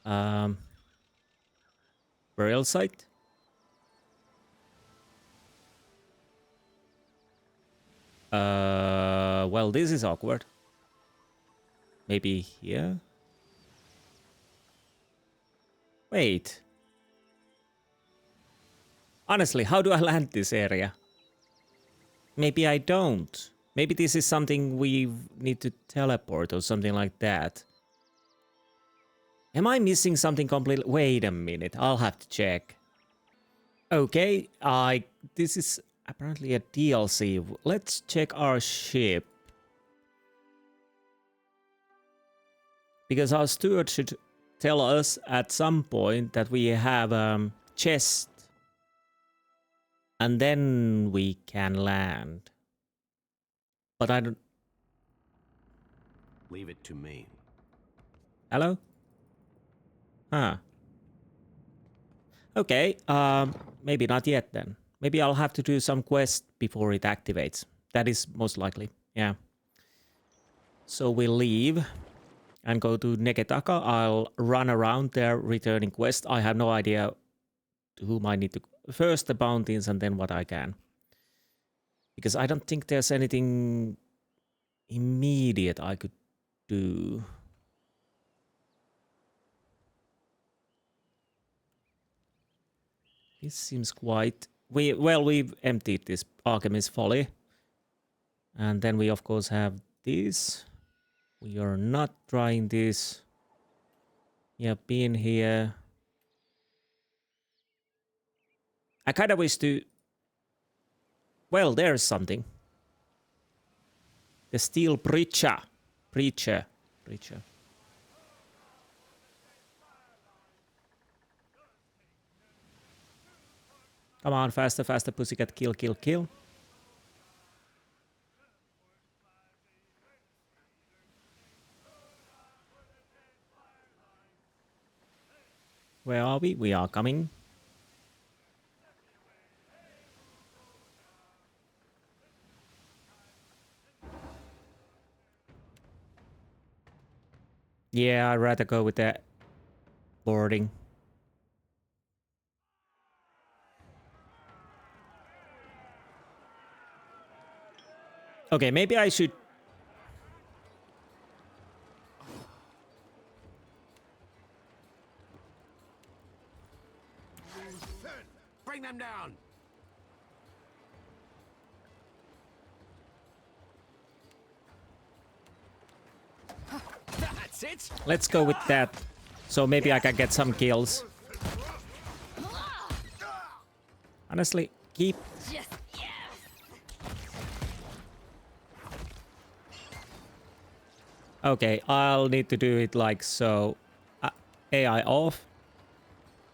Speaker 1: Burial site? Well, this is awkward. Maybe here? Wait. Honestly, how do I land this area? Maybe I don't. Maybe this is something we need to teleport or something like that. Am I missing something completely? Wait a minute, I'll have to check. Okay, this is apparently a DLC. Let's check our ship. Because our steward should tell us at some point that we have a chest. And then we can land. But I don't...
Speaker 7: Leave it to me.
Speaker 1: Hello? Huh. Okay, maybe not yet then. Maybe I'll have to do some quest before it activates. That is most likely, yeah. So we'll leave and go to Neketaka. I'll run around there returning quest. I have no idea to whom I need to... First the bounties and then what I can. Because I don't think there's anything immediate I could do. This seems quite... we've emptied this Alchemist's Folly. And then we of course have this. We are not trying this. Yeah, been here. I kind of wish to... Well, there's something. The Steel Preacher. Preacher. Come on, faster, faster, pussycat, kill, kill, kill. Where are we? We are coming. Yeah, I'd rather go with that boarding. Okay, maybe I should...
Speaker 7: Bring them down! That's it!
Speaker 1: Let's go with that. So maybe I can get some kills. Honestly, keep... Okay, I'll need to do it like so. AI off.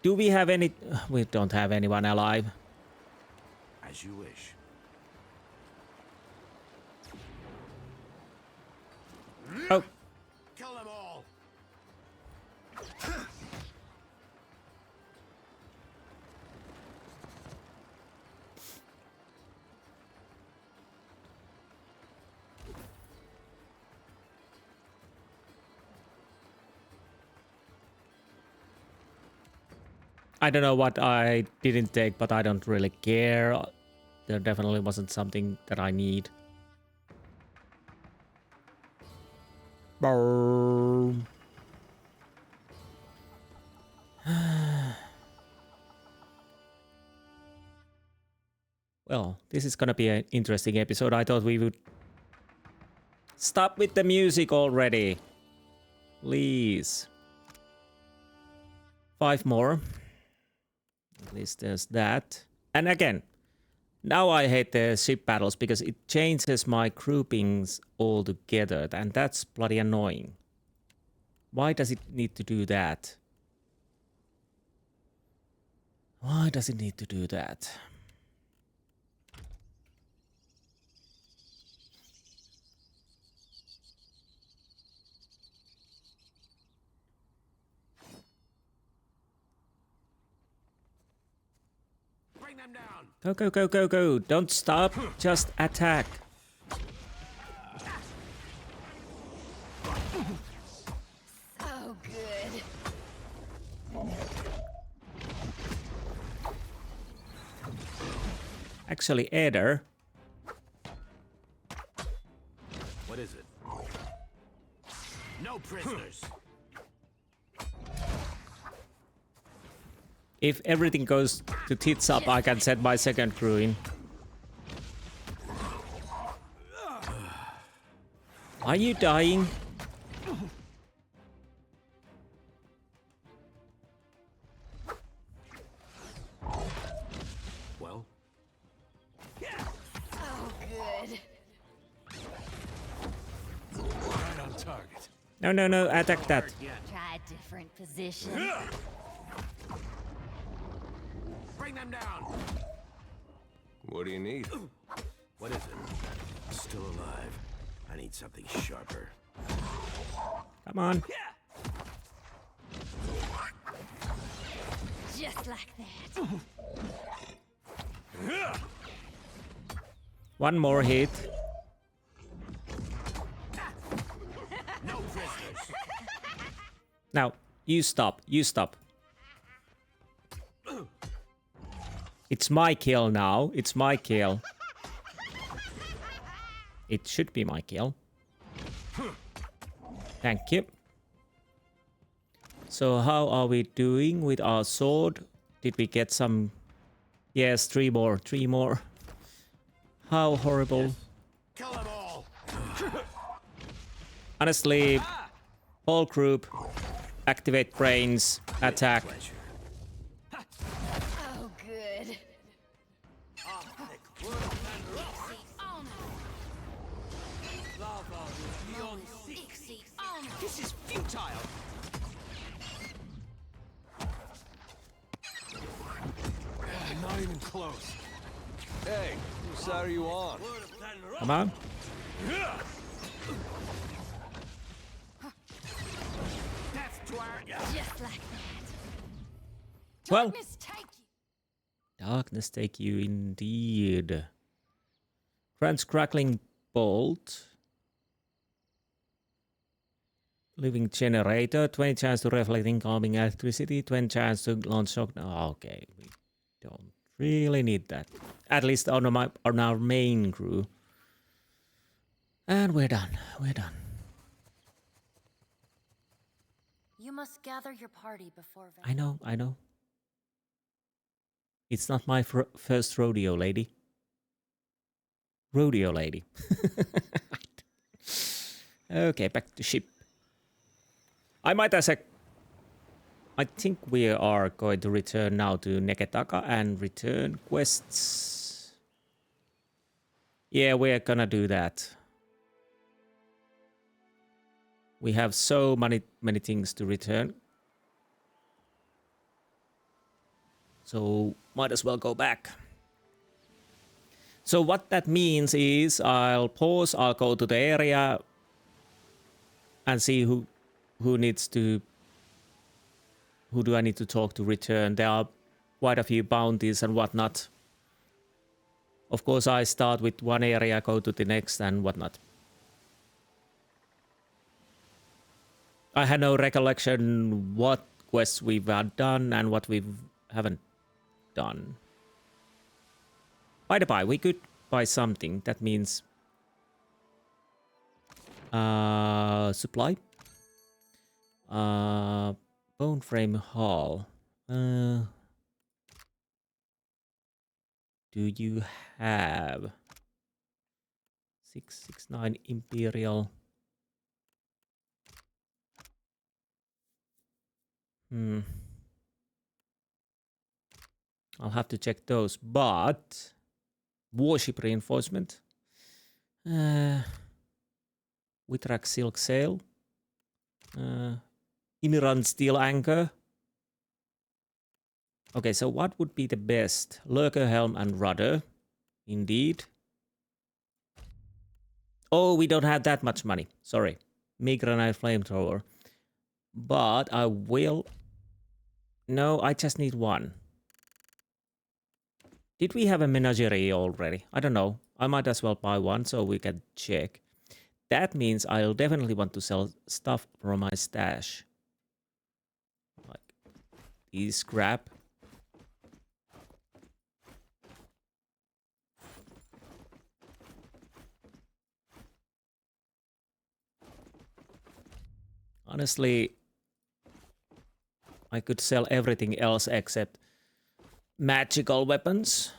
Speaker 1: Do we have any... We don't have anyone alive.
Speaker 7: As you wish.
Speaker 1: Oh.
Speaker 7: Kill them all.
Speaker 1: I don't know what I didn't take, but I don't really care. There definitely wasn't something that I need. Boom. Well, this is gonna be an interesting episode. I thought we would stop with the music already. Please. 5 more. At least there's that. And again, now I hate the ship battles because it changes my groupings altogether, and that's bloody annoying. Why does it need to do that? Why does it need to do that?
Speaker 4: Bring them down.
Speaker 1: Go, go, go, go, go. Don't stop. Just attack.
Speaker 8: So good.
Speaker 1: Actually, Eder.
Speaker 4: What is it? No prisoners.
Speaker 1: If everything goes to tits up, I can set my second crew in. Are you dying?
Speaker 4: Well?
Speaker 8: So good.
Speaker 2: Right on target.
Speaker 1: No, no, no. Attack that.
Speaker 11: Try a different position.
Speaker 4: Bring them down.
Speaker 2: What do you need?
Speaker 4: What is it? Still alive. I need something sharper.
Speaker 1: Come on.
Speaker 11: Just like that.
Speaker 1: One more hit.
Speaker 4: No prisoners.
Speaker 1: Now, you stop. You stop. It's my kill now. It's my kill. It should be my kill. Thank you. So how are we doing with our sword? Did we get some? Yes, 3 more. 3 more. How horrible.
Speaker 4: Kill them all.
Speaker 1: Honestly, whole group, activate brains, attack.
Speaker 8: Oh, good.
Speaker 4: This is futile.
Speaker 2: Not even close. Hey, whose side are you on?
Speaker 1: Come on.
Speaker 4: That's to our...
Speaker 11: Just like that.
Speaker 1: Well,
Speaker 11: Darkness take you.
Speaker 1: darkness take you indeed. Grants crackling bolt. Living generator, 20 chance to reflect incoming electricity, 20 chance to launch shock. Oh, okay, we don't really need that. At least on our main crew. And we're done. We're done.
Speaker 11: You must gather your party before.
Speaker 1: I know. I know. It's not my first rodeo, lady. Rodeo lady. Okay, back to ship. I might as a... I think we are going to return now to Neketaka and return quests. Yeah, we're gonna do that. We have so many things to return. So might as well go back. So what that means is I'll pause, I'll go to the area and see who needs to... Who do I need to talk to return? There are quite a few bounties and whatnot. Of course, I start with one area, go to the next and whatnot. I had no recollection what quests we've done and what we haven't done. By the by, we could buy something. That means... supply? Bone frame hall. do you have? 669 Imperial. I'll have to check those, but warship reinforcement. Withrak silk sail. Imiran steel anchor. Okay, so what would be the best? Lurker helm and rudder. Indeed. Oh, we don't have that much money. Sorry. Migranite flamethrower. But I will... No, I just need one. Did we have a menagerie already? I don't know. I might as well buy one so we can check. That means I'll definitely want to sell stuff from my stash. Like these scrap. Honestly, I could sell everything else except magical weapons.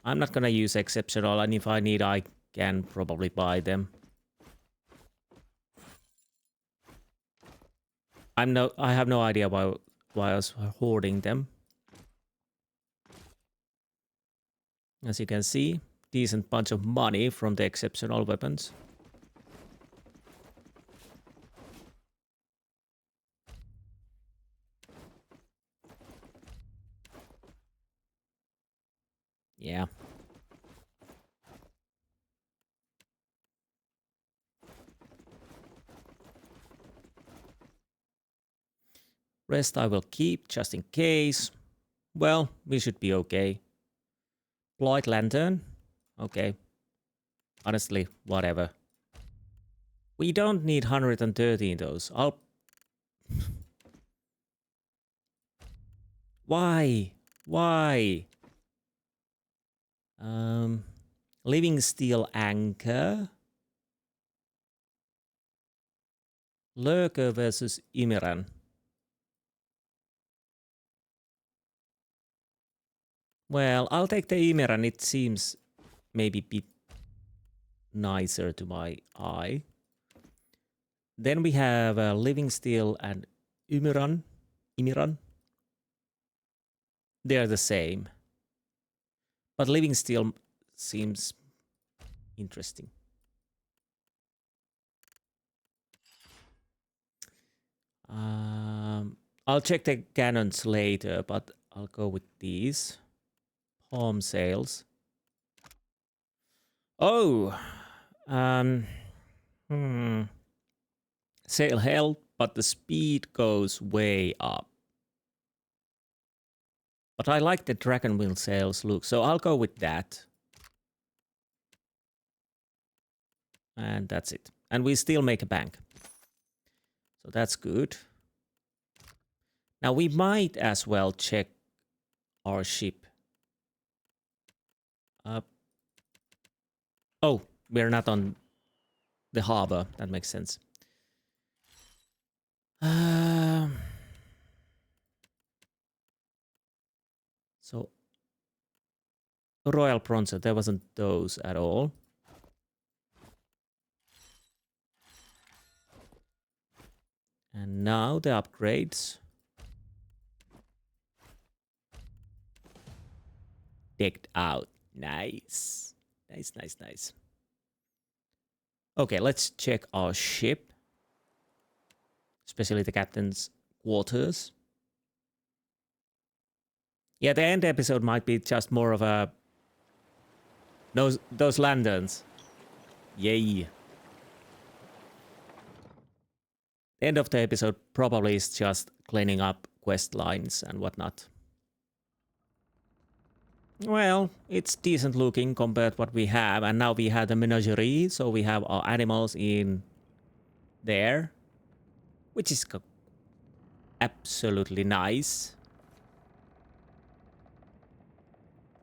Speaker 1: I'm not gonna use exceptional, and if I need, I can probably buy them. I have no idea why I was hoarding them. As you can see, decent bunch of money from the exceptional weapons. Yeah. Rest I will keep just in case. Well, we should be okay. Blight Lantern. Okay. Honestly, whatever. We don't need 113 those. I'll... Why? Why? Living Steel Anchor. Lurker versus Imiran. Well, I'll take the Imiran. It seems maybe a bit nicer to my eye. Then we have Living Steel and Imiran. They're the same. But Living Steel seems interesting. I'll check the cannons later, but I'll go with these. Palm sails. Oh! Sail held, but the speed goes way up. But I like the dragon wheel sails look, so I'll go with that. And that's it. And we still make a bank. So that's good. Now we might as well check our ship. Oh, we're not on the harbor. That makes sense. So, Royal Bronzer, there wasn't those at all. And now the upgrades. Decked out. Nice. Nice. Okay, let's check our ship. Especially the captain's quarters. Yeah, the end episode might be just more of a... Those lanterns. Yay. The end of the episode probably is just cleaning up quest lines and whatnot. Well, it's decent looking compared to what we have. And now we have the menagerie, so we have our animals in there. Which is absolutely nice.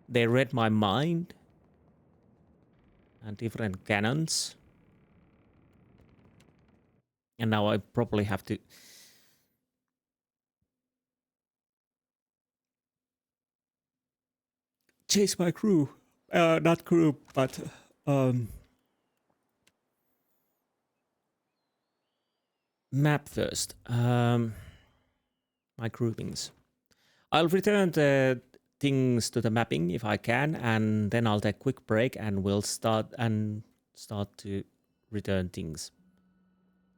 Speaker 1: They read my mind. And different cannons. And now I probably have to... chase my crew. Not crew, but map first. My groupings. I'll return the things to the mapping if I can, and then I'll take a quick break and we'll start to return things.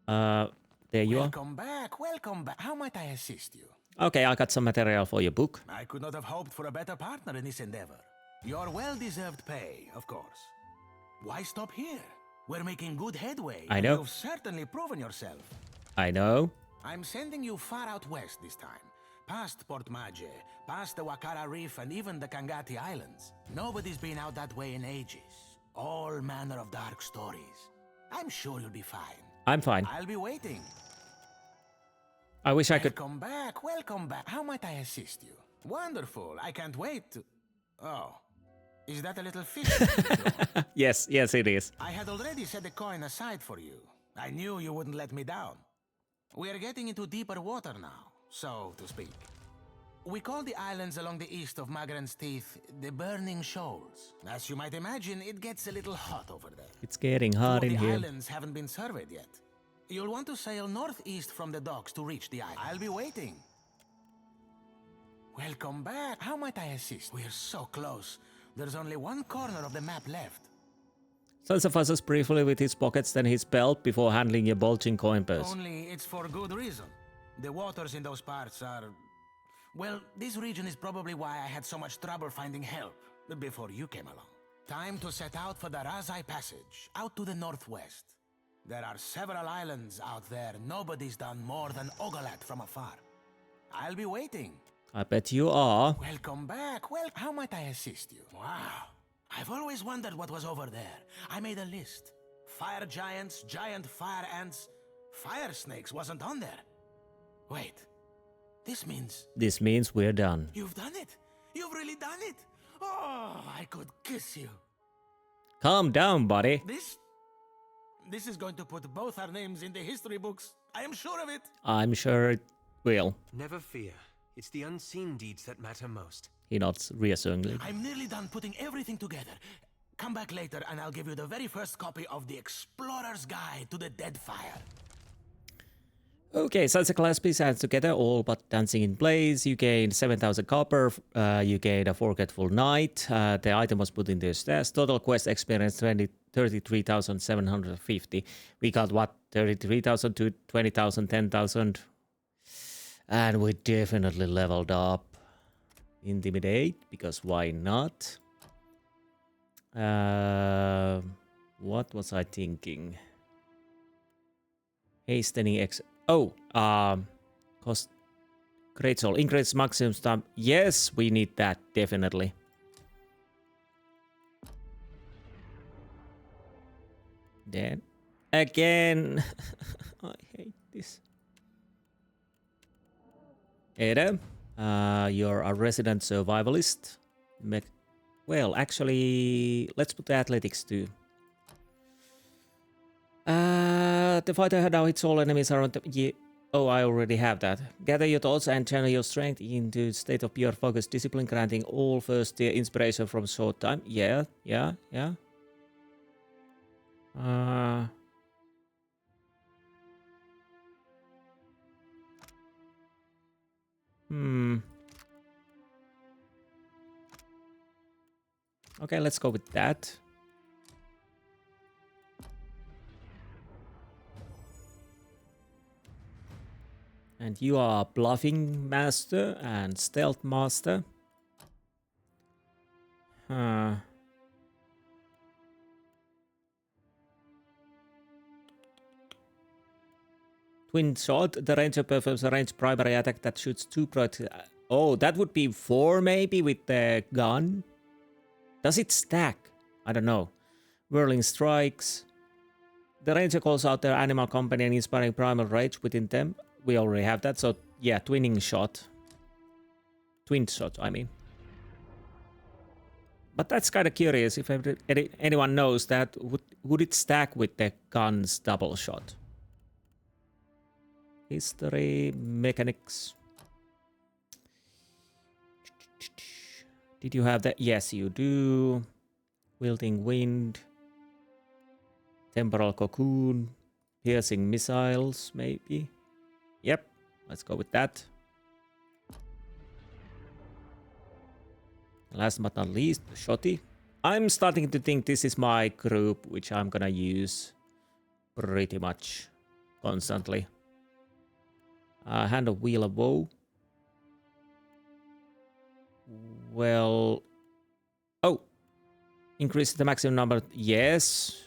Speaker 1: There you are.
Speaker 14: Welcome back, welcome back. How might I assist you?
Speaker 1: Okay, I got some material for your book.
Speaker 14: I could not have hoped for a better partner in this endeavor. Your well-deserved pay, of course. Why stop here? We're making good headway.
Speaker 1: I know.
Speaker 14: You've certainly proven yourself.
Speaker 1: I know.
Speaker 14: I'm sending you far out west this time. Past Port Mage, past the Wakara Reef, and even the Kangati Islands. Nobody's been out that way in ages. All manner of dark stories. I'm sure you'll be fine.
Speaker 1: I'm fine.
Speaker 14: I'll be waiting.
Speaker 1: I wish I could...
Speaker 14: Welcome back, welcome back. How might I assist you? Wonderful, I can't wait to... Oh, is that a little fish?
Speaker 1: Yes, it is.
Speaker 14: I had already set a coin aside for you. I knew you wouldn't let me down. We are getting into deeper water now, so to speak. We call the islands along the east of Magran's Teeth the Burning Shoals. As you might imagine, it gets a little hot over there.
Speaker 1: It's getting hot in
Speaker 14: The
Speaker 1: here.
Speaker 14: islands haven't been surveyed yet. You'll want to sail northeast from the docks to reach the island. I'll be waiting. Welcome back. How might I assist? We're so close. There's only one corner of the map left.
Speaker 1: Sansa fuzzes briefly with his pockets, then his belt before handling a bulging coin purse.
Speaker 14: Only it's for good reason. The waters in those parts are... Well, this region is probably why I had so much trouble finding help before you came along. Time to set out for the Razai Passage, out to the northwest. There are several islands out there nobody's done more than Ogalat from afar. I'll be waiting.
Speaker 1: I bet you are.
Speaker 14: Welcome back. Well, how might I assist you? Wow. I've always wondered what was over there. I made a list. Fire giants, giant fire ants. Fire snakes wasn't on there. Wait. This means
Speaker 1: we're done.
Speaker 14: You've done it. You've really done it. Oh, I could kiss you.
Speaker 1: Calm down, buddy.
Speaker 14: This is going to put both our names in the history books. I am sure of it.
Speaker 1: I'm sure it will.
Speaker 4: Never fear. It's the unseen deeds that matter most.
Speaker 1: He nods reassuringly.
Speaker 14: I'm nearly done putting everything together. Come back later and I'll give you the very first copy of the Explorer's Guide to the Deadfire.
Speaker 1: Okay, Sansa clasps hands together, all but dancing in place. You gain 7,000 copper. You gain a Forgetful Night. The item was put in the stash. Total quest experience 33,750. We got what? 33,000 to 20,000, 10,000. And we definitely leveled up. Intimidate, because why not? What was I thinking? Hastening cost Great Soul. Increase maximum stamp. Yes, we need that, definitely. Then, again. I hate this. Ada, you're a resident survivalist. Well, actually, let's put the athletics too. The fighter now hits all enemies around the... Oh, I already have that. Gather your thoughts and channel your strength into a state of pure focus discipline, granting all first tier inspiration from short time. Yeah. Okay, let's go with that. And you are Bluffing Master and Stealth Master. Twin Shot. The ranger performs a ranged primary attack that shoots 2 projectiles. Oh, that would be 4 maybe with the gun. Does it stack? I don't know. Whirling Strikes. The ranger calls out their animal companion, inspiring primal rage within them. We already have that, so yeah, Twinning Shot. Twin Shot, I mean. But that's kind of curious if anyone knows that. Would it stack with the gun's double shot? History, mechanics. Did you have that? Yes, you do. Wielding wind. Temporal cocoon. Piercing missiles, maybe. Yep, let's go with that. Last but not least, the shotty. I'm starting to think this is my group, which I'm gonna use pretty much constantly. Hand of Wheel of Woe. Well... Oh! Increase the maximum number. Yes.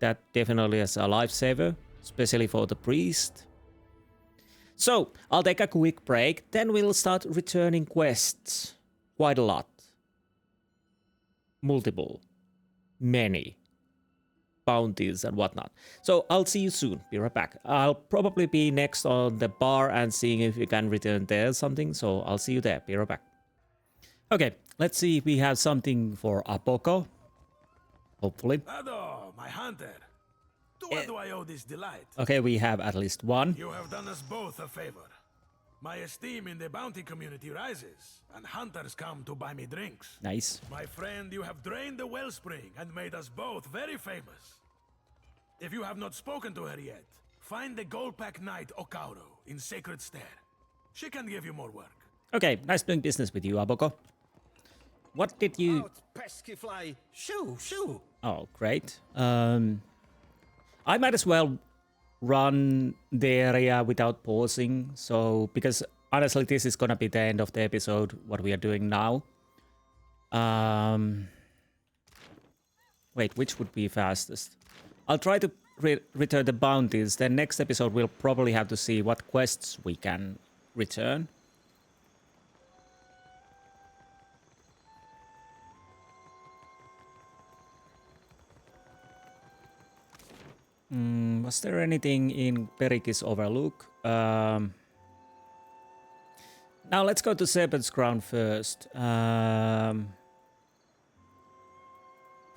Speaker 1: That definitely is a lifesaver, especially for the priest. So, I'll take a quick break, then we'll start returning quests. Quite a lot. Multiple. Many. Bounties and whatnot. So, I'll see you soon. Be right back. I'll probably be next on the bar and seeing if we can return there something, so I'll see you there. Be right back. Okay, let's see if we have something for Apoko. Hopefully.
Speaker 14: Ado, my hunter. To what do I owe this delight?
Speaker 1: Okay, we have at least one.
Speaker 14: You have done us both a favor. My esteem in the bounty community rises, and hunters come to buy me drinks.
Speaker 1: Nice.
Speaker 14: My friend, you have drained the wellspring and made us both very famous. If you have not spoken to her yet, find the Goldpack Knight Okauro in Sacred Stair. She can give you more work.
Speaker 1: Okay, nice doing business with you, Aboko. What did you...
Speaker 7: Out, pesky fly! Shoo, shoo!
Speaker 1: Oh, great. I might as well run the area without pausing, so... Because, honestly, this is gonna be the end of the episode, what we are doing now. Wait, which would be fastest? I'll try to return the bounties, then next episode we'll probably have to see what quests we can return. Was there anything in Perikis Overlook? Now let's go to Serpent's Crown first.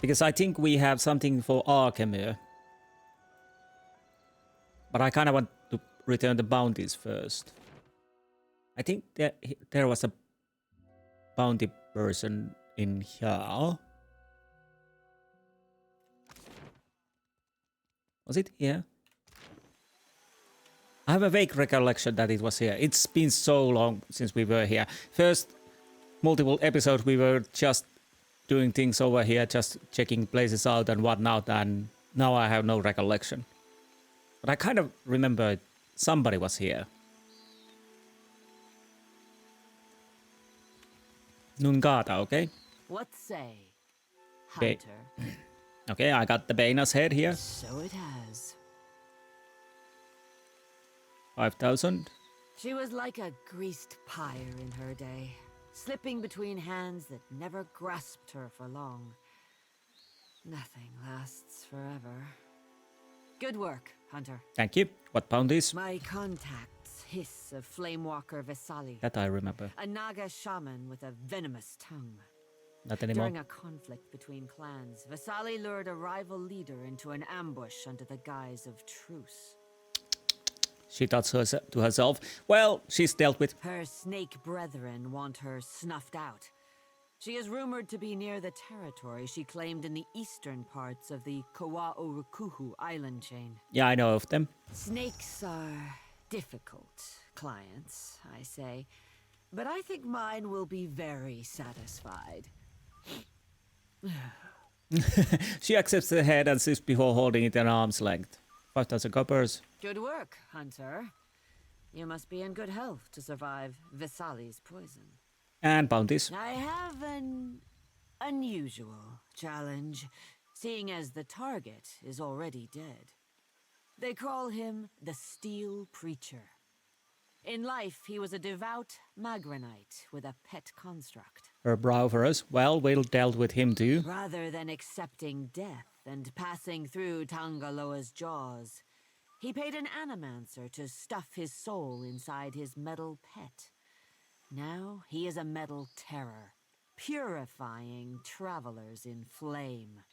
Speaker 1: Because I think we have something for Arkemir. But I kind of want to return the bounties first. I think there was a bounty person in here. Was it here? I have a vague recollection that it was here. It's been so long since we were here. First multiple episodes we were just doing things over here, just checking places out and whatnot, and now I have no recollection. But I kind of remember somebody was here. Nungata, okay?
Speaker 6: What say,
Speaker 1: Okay.
Speaker 6: hunter?
Speaker 1: Okay, I got the Beina's head here.
Speaker 6: So it has.
Speaker 1: 5,000.
Speaker 6: She was like a greased pyre in her day, slipping between hands that never grasped her for long. Nothing lasts forever. Good work, hunter.
Speaker 1: Thank you. What bounties?
Speaker 6: My contacts hiss of Flamewalker Vesali.
Speaker 1: That I remember.
Speaker 6: A Naga shaman with a venomous tongue.
Speaker 1: Not anymore.
Speaker 6: During a conflict between clans, Vesali lured a rival leader into an ambush under the guise of truce.
Speaker 1: She thought to herself, well, she's dealt with.
Speaker 6: Her snake brethren want her snuffed out. She is rumored to be near the territory she claimed in the eastern parts of the Kawa'orukuhu island chain.
Speaker 1: Yeah, I know of them.
Speaker 6: Snakes are difficult clients, I say. But I think mine will be very satisfied.
Speaker 1: She accepts the head and sits before holding it at arm's length. 5,000 coppers.
Speaker 6: Good work, hunter. You must be in good health to survive Vesali's poison.
Speaker 1: And bounties.
Speaker 6: I have an unusual challenge, seeing as the target is already dead. They call him the Steel Preacher. In life, he was a devout Magranite with a pet construct.
Speaker 1: Her brow for us. Well, we'll dealt with him too.
Speaker 6: Rather than accepting death and passing through Tangaloa's jaws, he paid an animancer to stuff his soul inside his metal pet. Now he is a metal terror, purifying travelers in flame.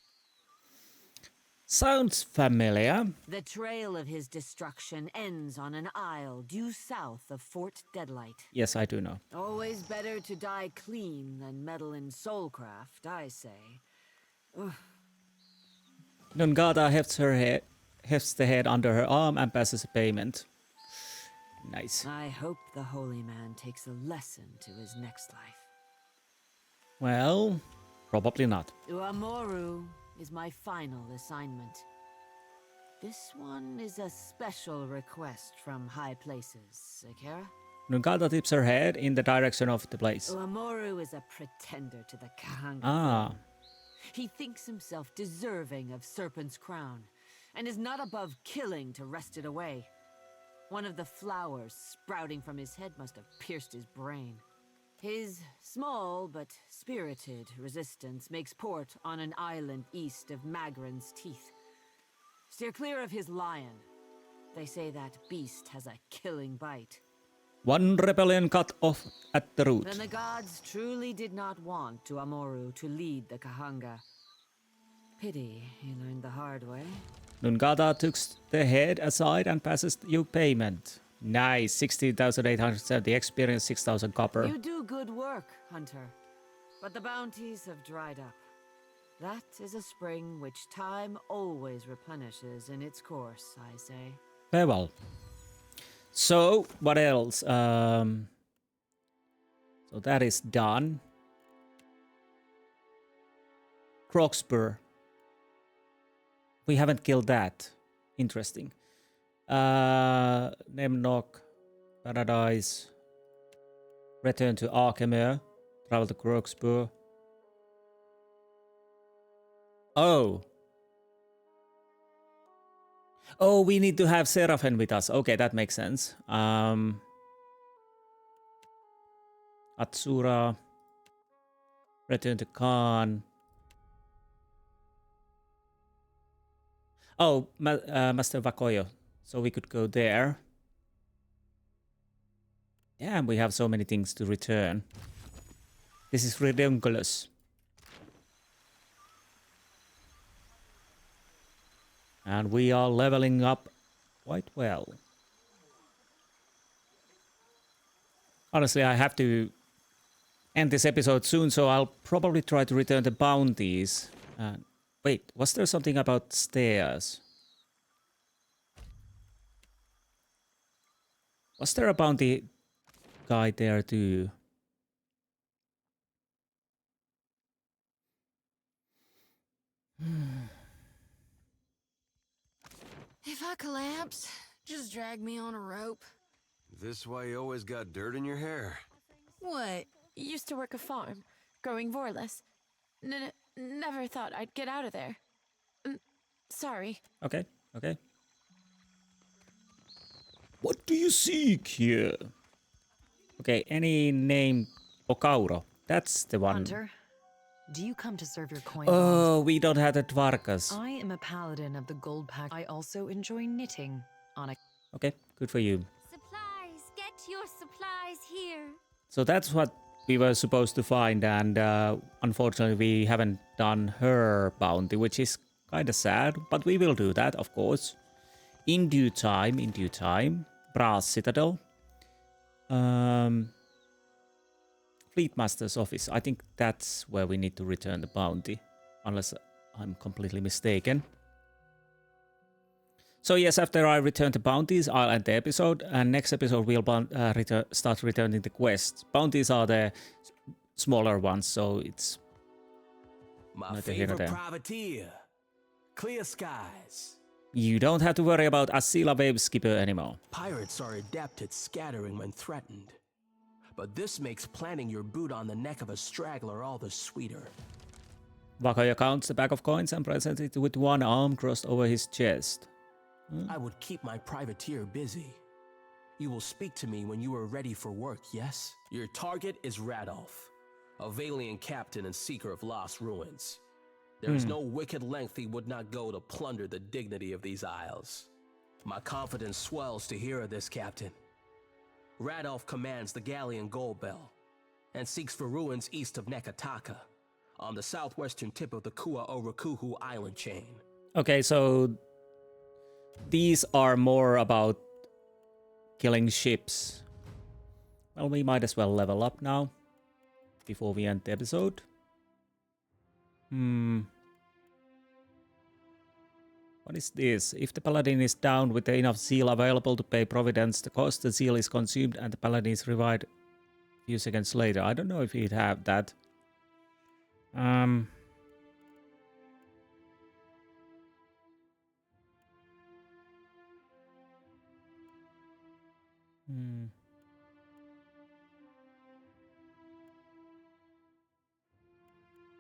Speaker 1: Sounds familiar.
Speaker 6: The trail of his destruction ends on an isle due south of Fort Deadlight.
Speaker 1: Yes, I do know.
Speaker 6: Always better to die clean than meddle in soulcraft, I say.
Speaker 1: Nungata hefts the head under her arm and passes a payment. Nice.
Speaker 6: I hope the holy man takes a lesson to his next life.
Speaker 1: Well, probably not.
Speaker 6: Uamoru is my final assignment. This one is a special request from high places, Akira.
Speaker 1: Nungata tips her head in the direction of the place.
Speaker 6: Uamoru is a pretender to the Kahanga.
Speaker 1: Ah.
Speaker 6: He thinks himself deserving of Serpent's crown, and is not above killing to wrest it away. One of the flowers sprouting from his head must have pierced his brain. His small but spirited resistance makes port on an island east of Magran's Teeth. Steer clear of his lion. They say that beast has a killing bite.
Speaker 1: One rebellion cut off at the root.
Speaker 6: Then the gods truly did not want Uamoru to lead the Kahanga. Pity he learned the hard way.
Speaker 1: Nungata takes the head aside and passes you payment. Nice, 16,870 experience, 6,000 copper.
Speaker 6: You do good work, Hunter. But the bounties have dried up. That is a spring which time always replenishes in its course, I say.
Speaker 1: Very well. So, what else? So that is done. Croxburr. We haven't killed that. Interesting. Nemnok, Paradise. Return to Arkemir. Travel to Croxburr. Oh. Oh, we need to have Seraphin with us. Okay, that makes sense. Atsura. Return to Khan. Oh, Master Vakoyo. So we could go there. Damn, we have so many things to return. This is ridiculous. And we are leveling up quite well. Honestly, I have to end this episode soon, so I'll probably try to return the bounties. Wait, was there something about stairs? Was there a bounty guy there too?
Speaker 8: If I collapse, just drag me on a rope.
Speaker 2: This why you always got dirt in your hair?
Speaker 8: What?
Speaker 9: Used to work a farm, growing vorless. Never thought I'd get out of there. Sorry.
Speaker 1: Okay, okay. What do you seek here? Okay, any name Okauro? That's the one.
Speaker 3: Hunter, do you come to serve your coin?
Speaker 1: Oh, we don't have the Dvarkas.
Speaker 3: I am a paladin of the Gold Pack. I also enjoy knitting on a...
Speaker 1: Okay, good for you.
Speaker 11: Supplies, get your supplies here.
Speaker 1: So that's what we were supposed to find, and unfortunately we haven't done her bounty, which is kind of sad, but we will do that, of course. In due time, in due time. Brass Citadel. Fleetmaster's office. I think that's where we need to return the bounty, unless I'm completely mistaken. So yes, after I return the bounties, I'll end the episode, and next episode we'll start returning the quests. Bounties are the smaller ones, so it's
Speaker 4: my favorite privateer. Clear skies.
Speaker 1: You don't have to worry about Asila Wave Skipper anymore.
Speaker 4: Pirates are adept at scattering when threatened. But this makes planting your boot on the neck of a straggler all the sweeter.
Speaker 1: Vakoya counts the bag of coins and presents it with one arm crossed over his chest.
Speaker 4: I would keep my privateer busy. You will speak to me when you are ready for work, yes? Your target is Radolf, a Valiant captain and seeker of lost ruins. There is no wicked length he would not go to plunder the dignity of these isles. My confidence swells to hear of this, Captain. Radolf commands the galleon Gold Bell, and seeks for ruins east of Neketaka, on the southwestern tip of the Kua Orakuhu island chain.
Speaker 1: Okay, so these are more about killing ships. Well, we might as well level up now before we end the episode. What is this? If the paladin is down with enough zeal available to pay providence, the cost the zeal is consumed and the paladin is revived a few seconds later. I don't know if he'd have that.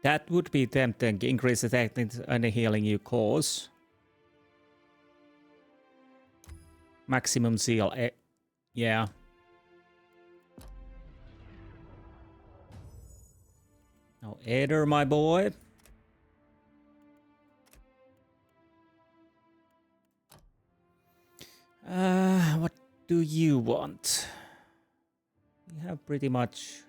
Speaker 1: That would be tempting. Increase the technique and the healing you cause. Maximum zeal. Yeah. Now, Eder, my boy. What do you want? You have pretty much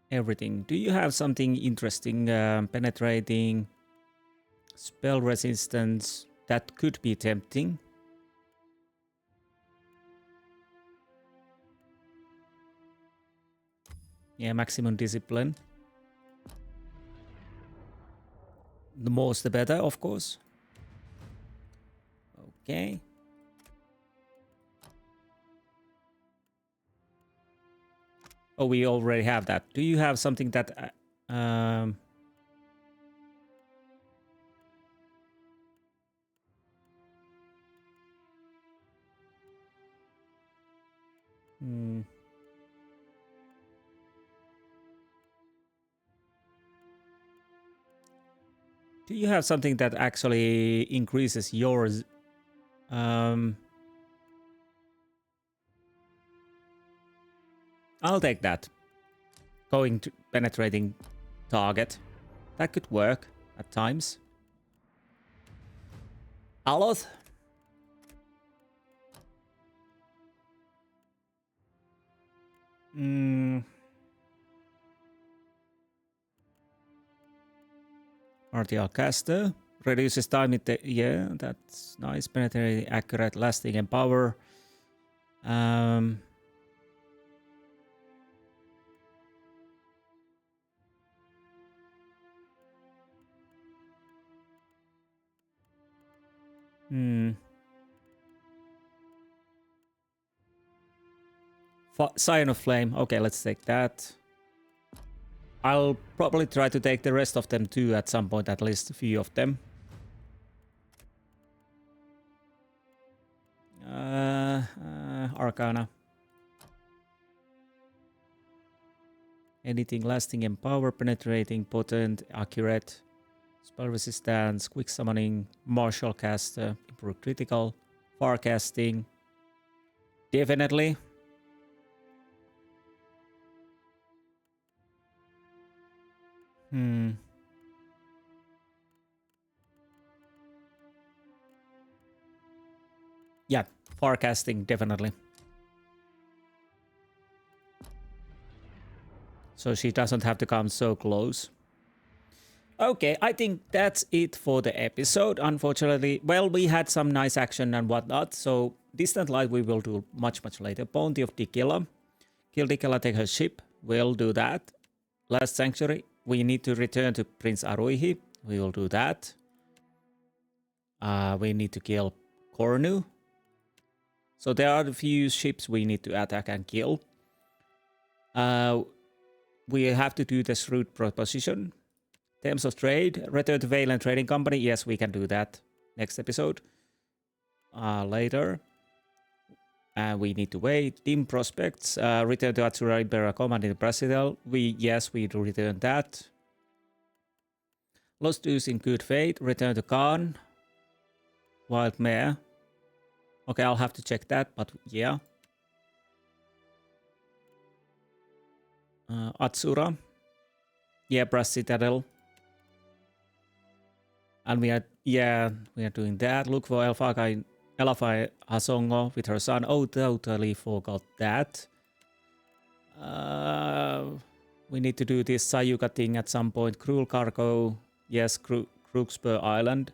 Speaker 1: everything. Do you have something interesting? Penetrating, spell resistance. That could be tempting. Yeah, maximum discipline. The more the better, of course. Okay. Oh, we already have that. Do you have something that... Do you have something that actually increases yours? I'll take that. Going to penetrating target. That could work at times. Aloth? RTL caster. Reduces time it. Yeah, that's nice. Penetrating, accurate, lasting, and power. Scion of Flame. Okay, let's take that. I'll probably try to take the rest of them too at some point, at least a few of them. Arcana. Anything lasting in power, penetrating, potent, accurate, spell resistance, quick summoning, martial caster, improve critical, far casting. Definitely. Yeah, forecasting definitely. So she doesn't have to come so close. Okay, I think that's it for the episode. Unfortunately, well, we had some nice action and whatnot. So Distant Light we will do much later. Bounty of Dikila. Kill Dikila, take her ship. We'll do that. Last Sanctuary. We need to return to Prince Aruihi. We will do that. We need to kill Cornu. So there are a few ships we need to attack and kill. We have to do the shrewd proposition. Terms of trade. Return to Valen Trading Company. Yes, we can do that next episode. Later. We need to wait. Dim Prospects. Return to Atsura Imperial Command in Brazil. Yes, we do return that. Lost Dues in Good Faith. Return to Khan. Wild Mare. Okay, I'll have to check that, but yeah. Atsura. Yeah, Brass Citadel. And we are doing that. Look for Elfai Hasongo with her son. Oh, totally forgot that. We need to do this Sayuka thing at some point. Cruel Cargo. Yes, Crookspur Island.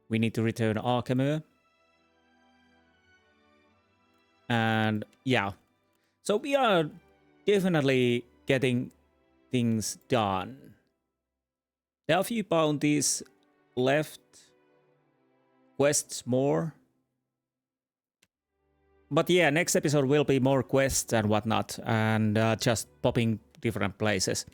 Speaker 1: We need to return Arkemur. And yeah. So we are definitely getting things done. There are a few bounties left. Quests more. But yeah, next episode will be more quests and whatnot. And just popping different places.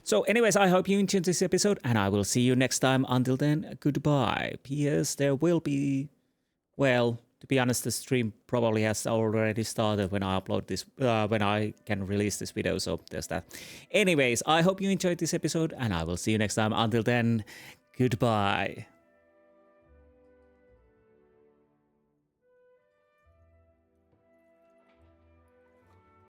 Speaker 1: So anyways, I hope you enjoyed this episode. And I will see you next time. Until then, goodbye. P.S. There will be... Well, to be honest, the stream probably has already started when I upload this, when I can release this video, so there's that. Anyways, I hope you enjoyed this episode, and I will see you next time. Until then, goodbye.